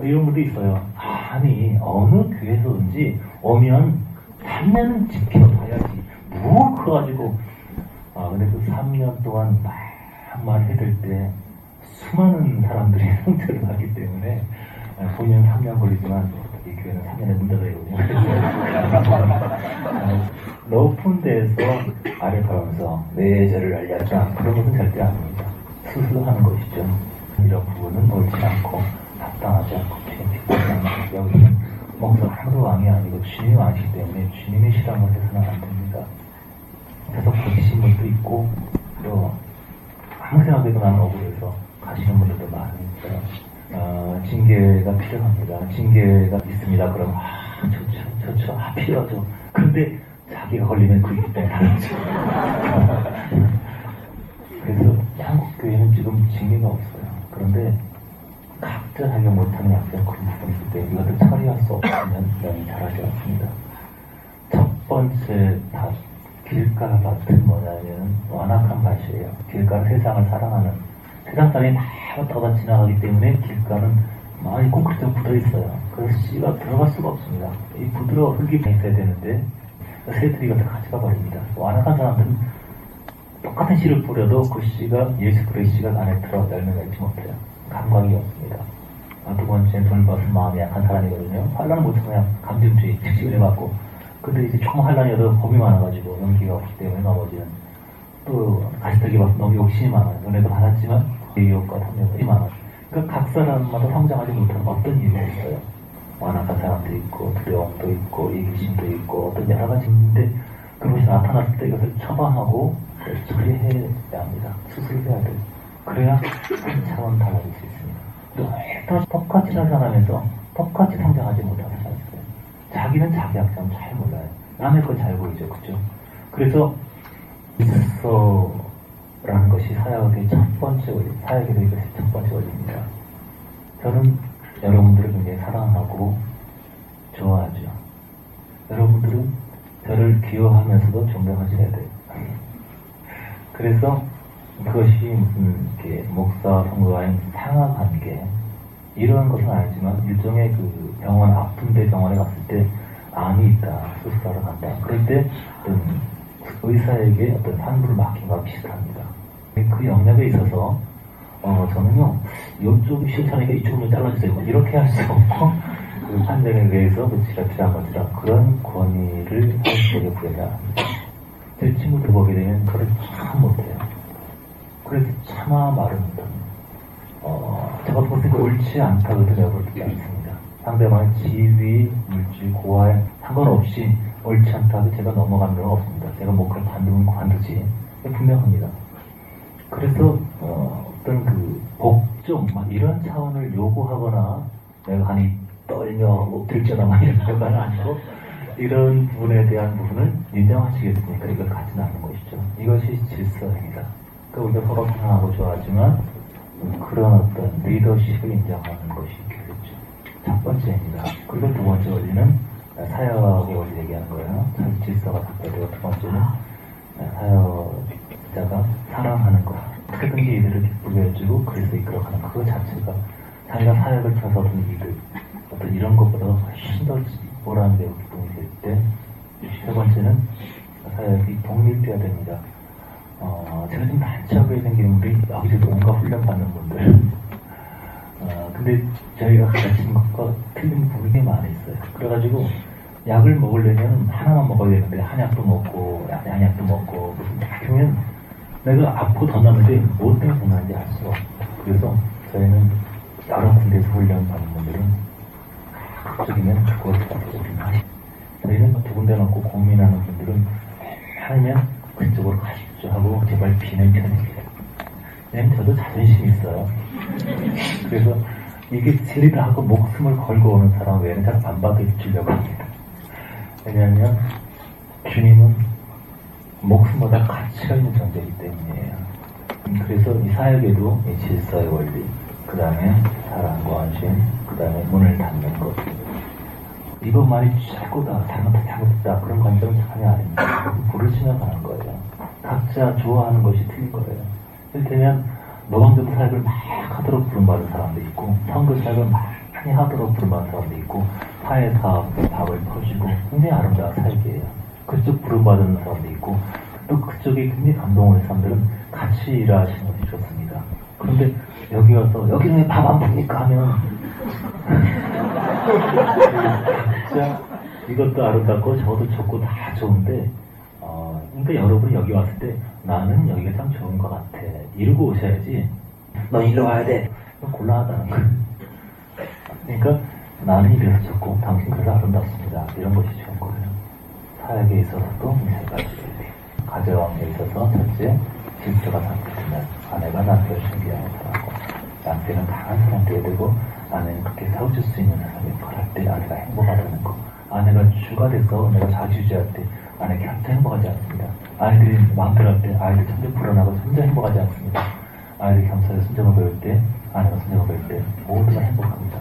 이런 분도 있어요. 아니 어느 교회에서든지 오면 3년은 지켜봐야지. 뭘 커가지고. 근데 그 3년 동안 말 해댈 때 수많은 사람들이 상처를 받기 때문에 본인은 3년 걸리지만 이 교회는 3년에 문 닫아요. 높은 데에서 아래가면서 내 죄를 알렸다. 그런 것은 절대 아닙니다. 스스로 하는 것이죠. 이런 부분은 옳지 않고 합당하지 않고 주님 기뻐하지 않고 여기는 목사 아무도 왕이 아니고 주님이 왕이기 때문에 주님이 싫어하는 걸 해서는 안 됩니다. 계속 보시는 분도 있고 또 아무 생각에도 나는 억울해서 가시는 분들도 많으니까요. 징계가 필요합니다. 징계가 있습니다. 그럼 좋죠. 필요하죠. 근데 자기가 걸리면 그 입장에 다르죠. 그래서 한국 교회는 지금 징계가 없어요. 그런데 각자 자기가 못하는 약간 그런 부분이 있을 때 이것을 처리할 수 없으면 면이 잘하지 않습니다. 첫 번째 길가 밭은 뭐냐면 완악한 밭이에요. 길가는 세상을 사랑하는 세상 사람이 다 떠다 지나가기 때문에 길가는 많이 콘크리트가 굳어있어요. 그래서 씨가 들어갈 수가 없습니다. 이 부드러운 흙이 있어야 되는데 새들이 같은 가지가 버립니다. 완악한 사람들은 똑같은 씨를 뿌려도 그 씨가 예수 그리스도의 씨가 안에 들어가 열매가 있지 못해요. 감각이 없습니다. 두 번째는 돈 벌은 마음이 약한 사람이거든요. 환란을 못하면 감정주의, 직식을 해갖고 근데 이제 총 환란이어도 겁이 많아가지고 용기가 없기 때문에 넘어지는 또 가시들기 막 너무 욕심이 많아요. 은혜도 받았지만 유혹과 탐욕이 많아요. 그러니까 각 사람마다 성장하지 못하는 어떤 이유가 있어요. 완악한 사람도 있고 두려움도 있고 이기심도 있고 어떤 여러 가지 있는데 그것이 나타났을 때 이것을 처방하고 처리해야 합니다. 수술해야 돼요. 그래야 한 차원 달라질 수 있습니다. 또 똑같이 살아가면서 똑같이 성장하지 못하는 사람이 있어요. 자기는 자기 약점 잘 몰라요. 남의 거 잘 보이죠. 그죠? 그래서 질서라는 것이 사역의 첫 번째 원리, 사역의 이것이 첫 번째 원리입니다. 저는 여러분들을 굉장히 사랑하고 좋아하죠. 여러분들은 저를 귀여워하면서도 존경하셔야 돼요. 그래서 그것이 무슨 이렇게 목사 성도와의 상하 관계 이런 것은 아니지만 일종의 그 병원 아픈데 병원에 갔을 때 암이 있다 수술하러 간다 그럴 때 어떤 의사에게 어떤 환부를 맡긴 거와 비슷합니다. 그 영역에 있어서 저는요 이쪽이 싫다니까 이쪽으로 잘라주세요 이렇게 할 수 없고 그 판정에 의해서 치라 그런 권위를 사회적에 부여해야 합니다. 제 친구들 보게 되면 그걸 참 못해요. 그래서 차마 말을 못합니다. 제가 볼 때 옳지 않다고 생각하지 않습니다. 상대방의 지위, 물질, 고하에 상관없이 옳지 않다고 제가 넘어가는 건 없습니다. 제가 목표를 관두지 분명합니다. 그래서 어떤 그 복종 이런 차원을 요구하거나 내가 간이 떨며 엎드릴지나 막 이런 것은 아니고 이런 부분에 대한 부분을 인정하시겠습니까? 이걸 갖지 않는 것이죠. 이것이 질서입니다. 그러니까 우리가 서로 사랑하고 좋아하지만 그런 어떤 리더십을 인정하는 것이 있겠죠. 첫 번째입니다. 그리고 두 번째 원리는 사역의 원리 얘기하는 거예요. 질서가 바뀌어야 두 번째는 사역자가 사랑하는 것. 어떻게든지 이들을 기쁘게 해주고 그래서 이끌어가는 그거 자체가 자기가 사역을 펴서 얻은 이득 어떤 이런 것보다 훨씬 더 보람되고 기쁨이 될 때 세 번째는 사역이 독립돼야 됩니다. 제가 좀 난처하게 생긴 분들이 여기서도 온갖 훈련 받는 분들 근데 저희가 가르치는 것과 틀린 부분이 많이 있어요. 그래가지고 약을 먹으려면 하나만 먹어야 되는데 한약도 먹고 양약도 먹고 무슨 다 하면 내가 아프고 덧나는데 뭐 때문에 덧나는지 알 수가 없어요. 그래서 저희는 여러 군데에서 훈련 받는 분들은 그쪽이면 그것을 가지고 하시죠. 저희는 두 군데 놓고 고민하는 분들은 하면 그쪽으로 가십시오 하고 제발 비는 편입니다. 왜냐면 저도 자존심이 있어요. 그래서 이게 제리다 하고 목숨을 걸고 오는 사람 외에는 잘 안 받아주려고 합니다. 왜냐하면 주님은 목숨보다 가치가 있는 존재이기 때문이에요. 그래서 이 사역에도 이 질서의 원리, 그 다음에 사랑과 안심, 그 다음에 문을 닫는 것, 이번 말이 잘못다 잘못했다 그런 관점은 전혀 아닙니다. 부르시면 가는 거예요. 각자 좋아하는 것이 틀린 거예요. 이를테면 노방전 사역을 막 하도록 부름받은 사람도 있고 선교 사역을 많이 하도록 부름받은 사람도 있고 사회사업 밥을 퍼주고 굉장히 아름다운 사역이에요. 그쪽 부름받은 사람도 있고 또 그쪽에 굉장히 감동을 사람들은 같이 일하시는 것이 좋습니다. 그런데 여기 와서 여기는 왜 밥 안 봅니까 하면 진짜 이것도 아름답고 저것도 좋고 다 좋은데 그러니까 여러분이 여기 왔을 때 나는 여기가 참 좋은 것 같아 이러고 오셔야지 너 일로 와야 돼 곤란하다는 거예요. 그러니까 나는 이래서 좋고 당신 그래서 아름답습니다 이런 것이 좋은 거예요. 사역에 있어서도 이 세 가지 가정에 있어서 첫째 질서가 상태되면 아내가 남편을 준비하는 사람이고 남편은 강한 사람 되어야 되고 아내는 그렇게 싸워줄 수 있는 사람이 그럴 때 아내가 행복하다는 거. 아내가 주가 돼서 내가 자주유지할 때 아내가 곁에 행복하지 않습니다. 아이들이 마음대로 할 때 아이들 천재 불어나고 혼자 행복하지 않습니다. 아이들이 겸사에 순정을 배울 때 아내가 순정을 배울 때 모두가 행복합니다.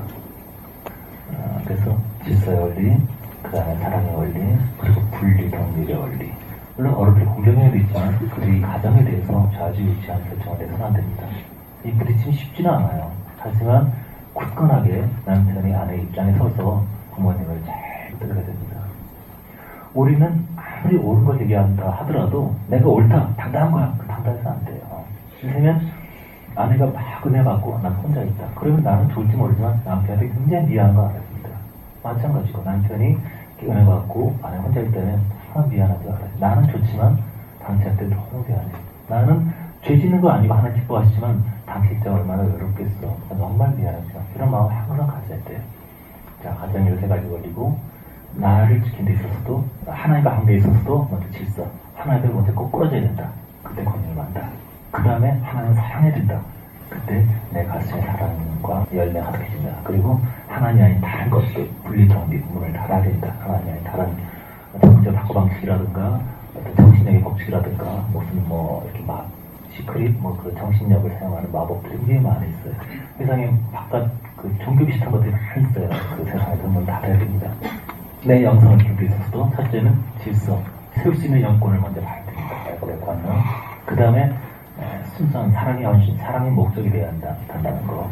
그래서 질서의 원리, 그 다음에 사랑의 원리, 그리고 분리 경리의 원리. 물론 어른들 공경에도 있지만 그들이 가정에 대해서 좌지우지하는 결정을 내서는 안 됩니다. 이 부딪힘이 쉽지는 않아요. 하지만 굳건하게 남편이 아내 입장에 서서 부모님을 잘 들어야 됩니다. 우리는 아무리 옳은 걸 얘기한다 하더라도 내가 옳다, 당당한 거야. 당당해서 안 돼요. 왜냐면 아내가 막 은혜받고 난 혼자 있다. 그러면 나는 좋을지 모르지만 남편한테 굉장히 미안한 거 알았습니다. 마찬가지고 남편이 은혜받고 아내 혼자 있다면 참 미안하지 알아요. 나는 좋지만 당신한테 너무 미안해. 나는 죄 짓는 거 아니고 하나 기뻐하시지만 당신 입장 얼마나 외롭겠어. 정말 미안하죠. 이런 마음 항상 가져야 돼요. 자, 가정 요새 가지고 걸리고 나를 지킨 데 있어서도 하나님과 한 데 있어서도 먼저 질서. 하나님을 먼저 꼭 끌어줘야 된다. 그때 권위를 만다. 그 다음에 하나님을 사랑해야 된다. 그때 내 가슴에 사랑과 열매가 가득해진다. 그리고 하나님이 아닌 다른 것도 분리정리 문을 닫아야 된다. 하나님이 아닌 다른 정치적 사고방식이라든가 어떤 정신력의 법칙이라든가 무슨 이렇게 막 시크릿 그 정신력을 사용하는 마법들이 굉장히 많이 있어요. 세상에 바깥 그 종교 비슷한 것들이 많이 있어요. 그 세상에서 문을 닫아야 됩니다. 내 영성을 키우기 위해서도 첫째는 질서, 세울 수 있는 영권을 먼저 봐야 됩니다. 그 다음에 순수한 사랑의 헌신, 사랑의 목적이 되어야 한다는 거,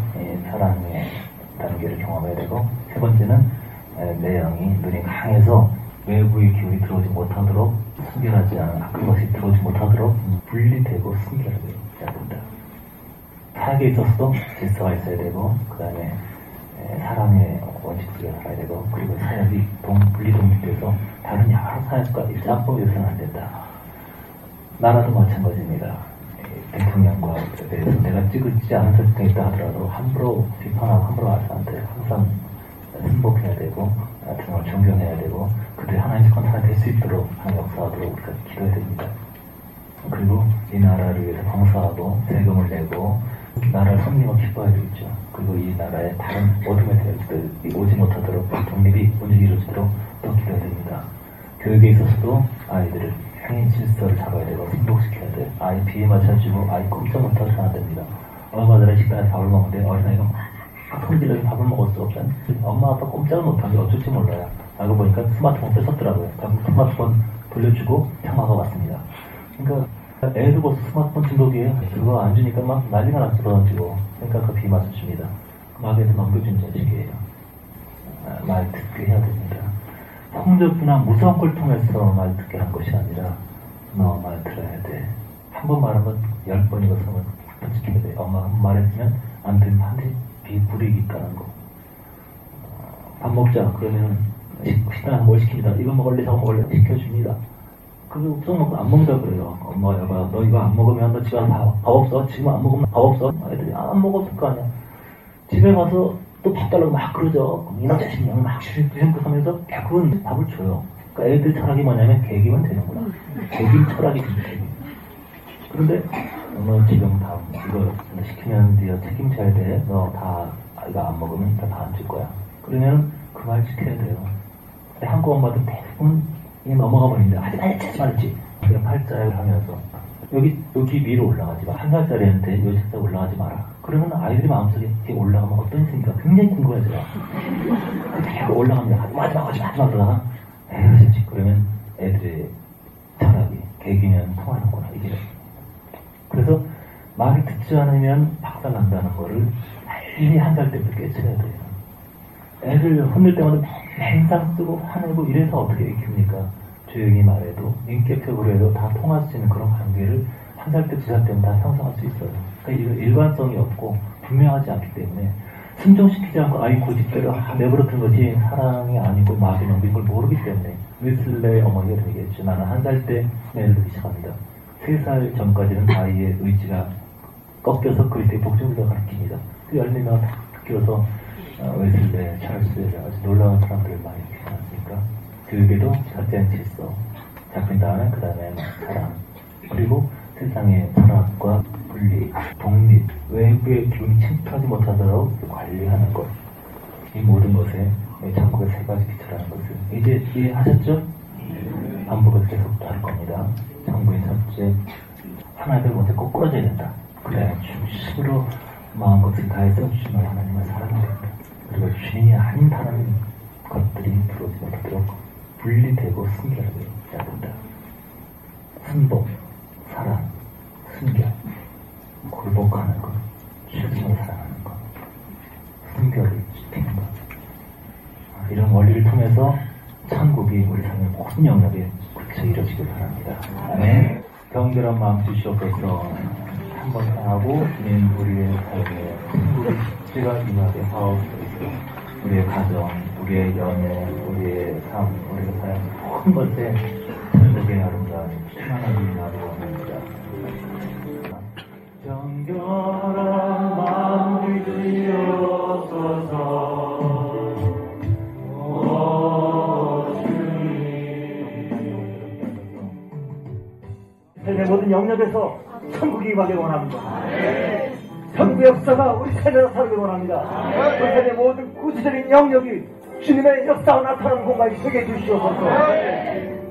사랑의 단계를 경험해야 되고, 세 번째는 내 영이 눈이 강해서 외부의 기운이 들어오지 못하도록 숨겨하지 않은 악한 것이 들어오지 못하도록 분리되고 숨겨야 된다. 사역에 있어서도 질서가 있어야 되고, 그 다음에 사랑의 원칙 속에 살아야 되고, 그리고 사역이 분리독립돼서 다른 여러 사역과 짬뽕이 있어서는 안 된다. 나라도 마찬가지입니다. 대통령과 대해서 내가 찍지 않은 설정이 있다 하더라도 함부로 비판하고 함부로 말하면 안 돼요. 항상 승복해야 되고 정말 존경해야 되고 그들이 하나님의 컨트롤이 될 수 있도록 하나님 역사하도록 우리가 기도해야 됩니다. 그리고 이 나라를 위해서 봉사하고 세금을 내고 나라를 섬기고 기뻐해야 되겠죠. 그리고 이 나라의 다른 모든 메시지들이 오지 못하도록 독립이 온전히 이루어지도록 또 기도해야 됩니다. 교육에 있어서도 아이들을 향인 질서를 잡아야 되고 승복시켜야 돼. 아이 비에 맞춰주고 아이 꼼짝 못하게 하면 안 됩니다. 엄마들은 식당에서 밥을 먹는데 어린아이가 막 성질나게 밥을 먹을 수 없잖아요. 엄마 아빠 꼼짝을 못하는 게 어쩔지 몰라요. 알고 보니까 스마트폰 뺏었더라고요. 스마트폰 돌려주고 평화가 왔습니다. 그러니까 애도 벌써 스마트폰 중독이에요. 그거 안 주니까 막 난리가 났어 던지고. 그러니까 그 비 맞춰줍니다. 막 애들 넘겨준 자식이에요. 말 듣게 해야 됩니다. 성적이나 무서운 걸 통해서 말 듣게 한 것이 아니라 너 말 들어야 돼. 한 번 말하면 10번 이거 쓰면 지켜야 돼. 엄마 한 번 말했으면 안 들으면 한 대 불이익이 있다는 거. 밥 먹자. 그러면 식당에서 뭘 시킵니다. 이거 먹을래, 저거 먹을래 시켜줍니다. 그거 써놓고 안 먹는다 그래요. 엄마가 여봐, 너 이거 안 먹으면 너 집에 밥 없어? 지금 안 먹으면 밥 없어? 애들이 안 먹었을 거 아니야. 집에 가서 또 밥 달라고 막 그러죠. 이놈 자식 양 막 주름주름 하면서 결국은 밥을 줘요. 그러니까 애들 철학이 뭐냐면 계기면 되는구나. 계기 철학이 되는 계기. 그런데 너 지금 다 이거 시키면 네가 책임져야 돼. 너 다 이거 안 먹으면 다 안 줄 거야. 그러면 그 말 지켜야 돼요. 한국 엄마들 대부분 이게 넘어가 버리는데 하지 말지. 그냥 팔자를 하면서 여기 위로 올라가지 마. 1살짜리 애한테 요 책상 올라가지 마라. 그러면 아이들이 마음속에 이렇게 올라가면 어떤 생기가 굉장히 궁금해져요. 계속 올라갑니다. 하지 마 그러다가 에이 그러면 애들의 철학이 계기면 통하는구나 이게. 그래서 말을 듣지 않으면 박살난다는 거를 빨리 1살 때부터 깨쳐야 돼요. 애들 혼낼 때마다 맨상 쓰고 화내고 이래서 어떻게 익힙니까? 조용히 말해도 인격적으로 해도 다 통할 수 있는 그런 관계를 1살 때, 2살 때면 다 형성할 수 있어요. 그러니까 이거 일관성이 없고 분명하지 않기 때문에 순종시키지 않고 아이 고집대로 내버려둔 것이 사랑이 아니고 마귀 넘긴 걸 모르기 때문에 웨슬레의 어머니가 되겠죠. 나는 1살 때 애를 듣기 시작합니다. 3살 전까지는 아이의 의지가 꺾여서 그리스도의 복종을 가르칩니다. 그 10명을 다 키워서 웨슬레, 찰스에 아주 놀라운 사람들을 많이 키우지 않습니까? 교육에도 첫째는 질서, 잡힌 다음에 그 다음에 사랑, 그리고 세상의 철학과 분리, 독립, 외부의 기운이 침투하지 못하도록 관리하는 것. 이 모든 것에 천국의 3가지 기초라는 것을 이제 이해하셨죠? 반복을 계속 할 겁니다. 천국의 첫째, 하나님을 먼저 꼭 끌어줘야 된다. 그래야 중심으로 마음것을 다해서 주님을 하나님을 사랑해야 된다. 그리고 주님이 아닌 다른 것들이 들어오지 못하도록 분리되고 순결하게 해야 된다. 순복, 사랑, 순결, 굴복하는 것, 주님을 사랑하는 것, 순결을 지키는 것. 이런 원리를 통해서 천국이 우리 삶의 모든 영역에 굳혀 이루어지길 바랍니다. 아멘. 경건한 마음 주시옵소서. 한번 하고 주님 우리의 삶에 천국의 축제가 임하게 하옵소서. 우리의 가정, 우리의 연애, 우리의 삶, 우리의 삶 모든 것에 천국의 아름다운 평안함이 나를 원합니다. 정결한 마음 주시옵소서. 세상의 모든 영역에서 천국이 임하길 원합니다. 천국의 역사가 우리 세상에서 살길 원합니다. 우리 세상의 모든 구체적인 영역이 주님의 역사가 나타나는 공간이 되게 해주시옵소서.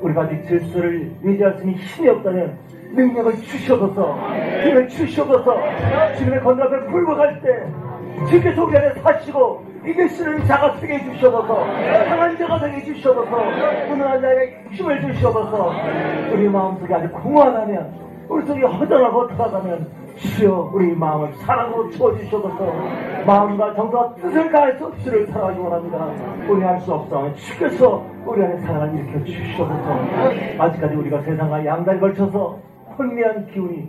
우리가 아직 질서를 유지할 수 있는 힘이 없다면 능력을 주시옵소서. 힘을 주시옵소서. 주님의 건너 앞에 불복할 때 주께서 우리 안에 사시고 이기시는 자가 되게 해주시옵소서. 강한 자가 되게 해주시옵소서. 무능한 자에게 힘을 주시옵소서. 우리 마음속에 아주 공허하다면 우리 속이 허전하고 돌아가면 주여 우리 마음을 사랑으로 채워주시옵소서. 마음과 정서와 뜻을 다해서 주를 사랑하기 원합니다. 우리 할 수 없사오면 주께서 우리 안에 사랑을 일으켜 주시옵소서. 아직까지 우리가 세상과 양다리 걸쳐서 혼미한 기운이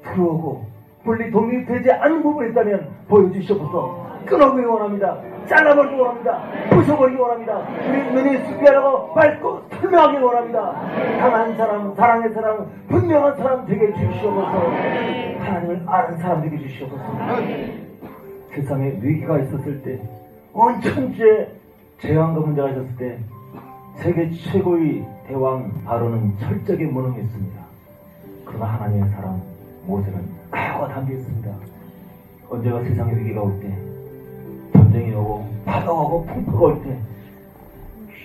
들어오고 분리 독립되지 않은 부분이 있다면 보여주시옵소서. 끊어버리기 원합니다. 잘라버리기 원합니다. 부숴버리기 원합니다. 우리 눈이 숭배하고 밝고 투명하기 원합니다. 강한 사람, 사랑의 사람, 분명한 사람 되게 해주시옵소서. 하나님을 아는 사람 되게 해주시옵소서. 세상에 위기가 있었을 때, 온 천지에 재앙과 문제가 있었을 때 세계 최고의 대왕 바로는 철저하게 무능했습니다. 그러나 하나님의 사람 모세는 각오가 담겨있습니다. 언제가 세상에 위기가 올 때, 전쟁이 오고 파도가 오고 풍파가 올 때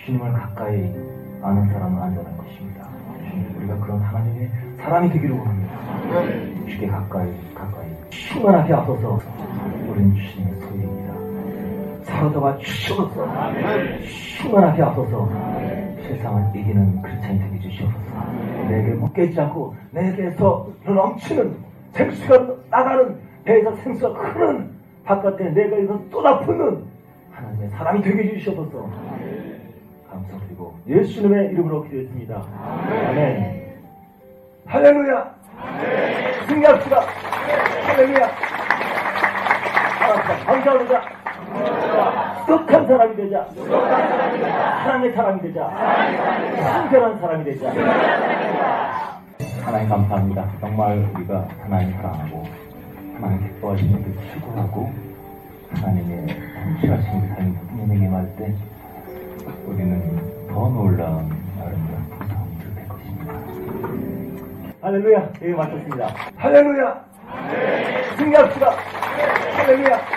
주님을 가까이 아는 사람은 안전한 것입니다. 주님, 우리가 그런 하나님의 사람이 되기를 원합니다. 주께 가까이 충만하게 앞서서 우리는 주님의 소유입니다. 사로잡아 주시옵소서. 충만하게 앞서서 세상을 이기는 크리스찬이 되게 주시옵소서. 내게 깨지 않고 내게서 넘치는 생수가 나가는 배에서 생수가 흐르는 바깥에 내가 이거 쏟아붓는 하나님의 사람이 되게 해주시옵소서. 감사드리고 예수님의 이름으로 기도했습니다. 아멘. 할렐루야. 승리합시다. 할렐루야. 감사하자. 똑똑한 사람이 되자. 하나님의 사람이 되자. 순결한 사람이 되자. 하나님 감사합니다. 정말 우리가 하나님 사랑하고 하나님 기뻐하시는 그 추구하고 하나님의 통치하신 그 삶이 우리에게 임할 때 우리는 더 놀라운 아름다운 구성이 될 것입니다. 할렐루야. 예, 마쳤습니다. 할렐루야. 승리합시다. 할렐루야.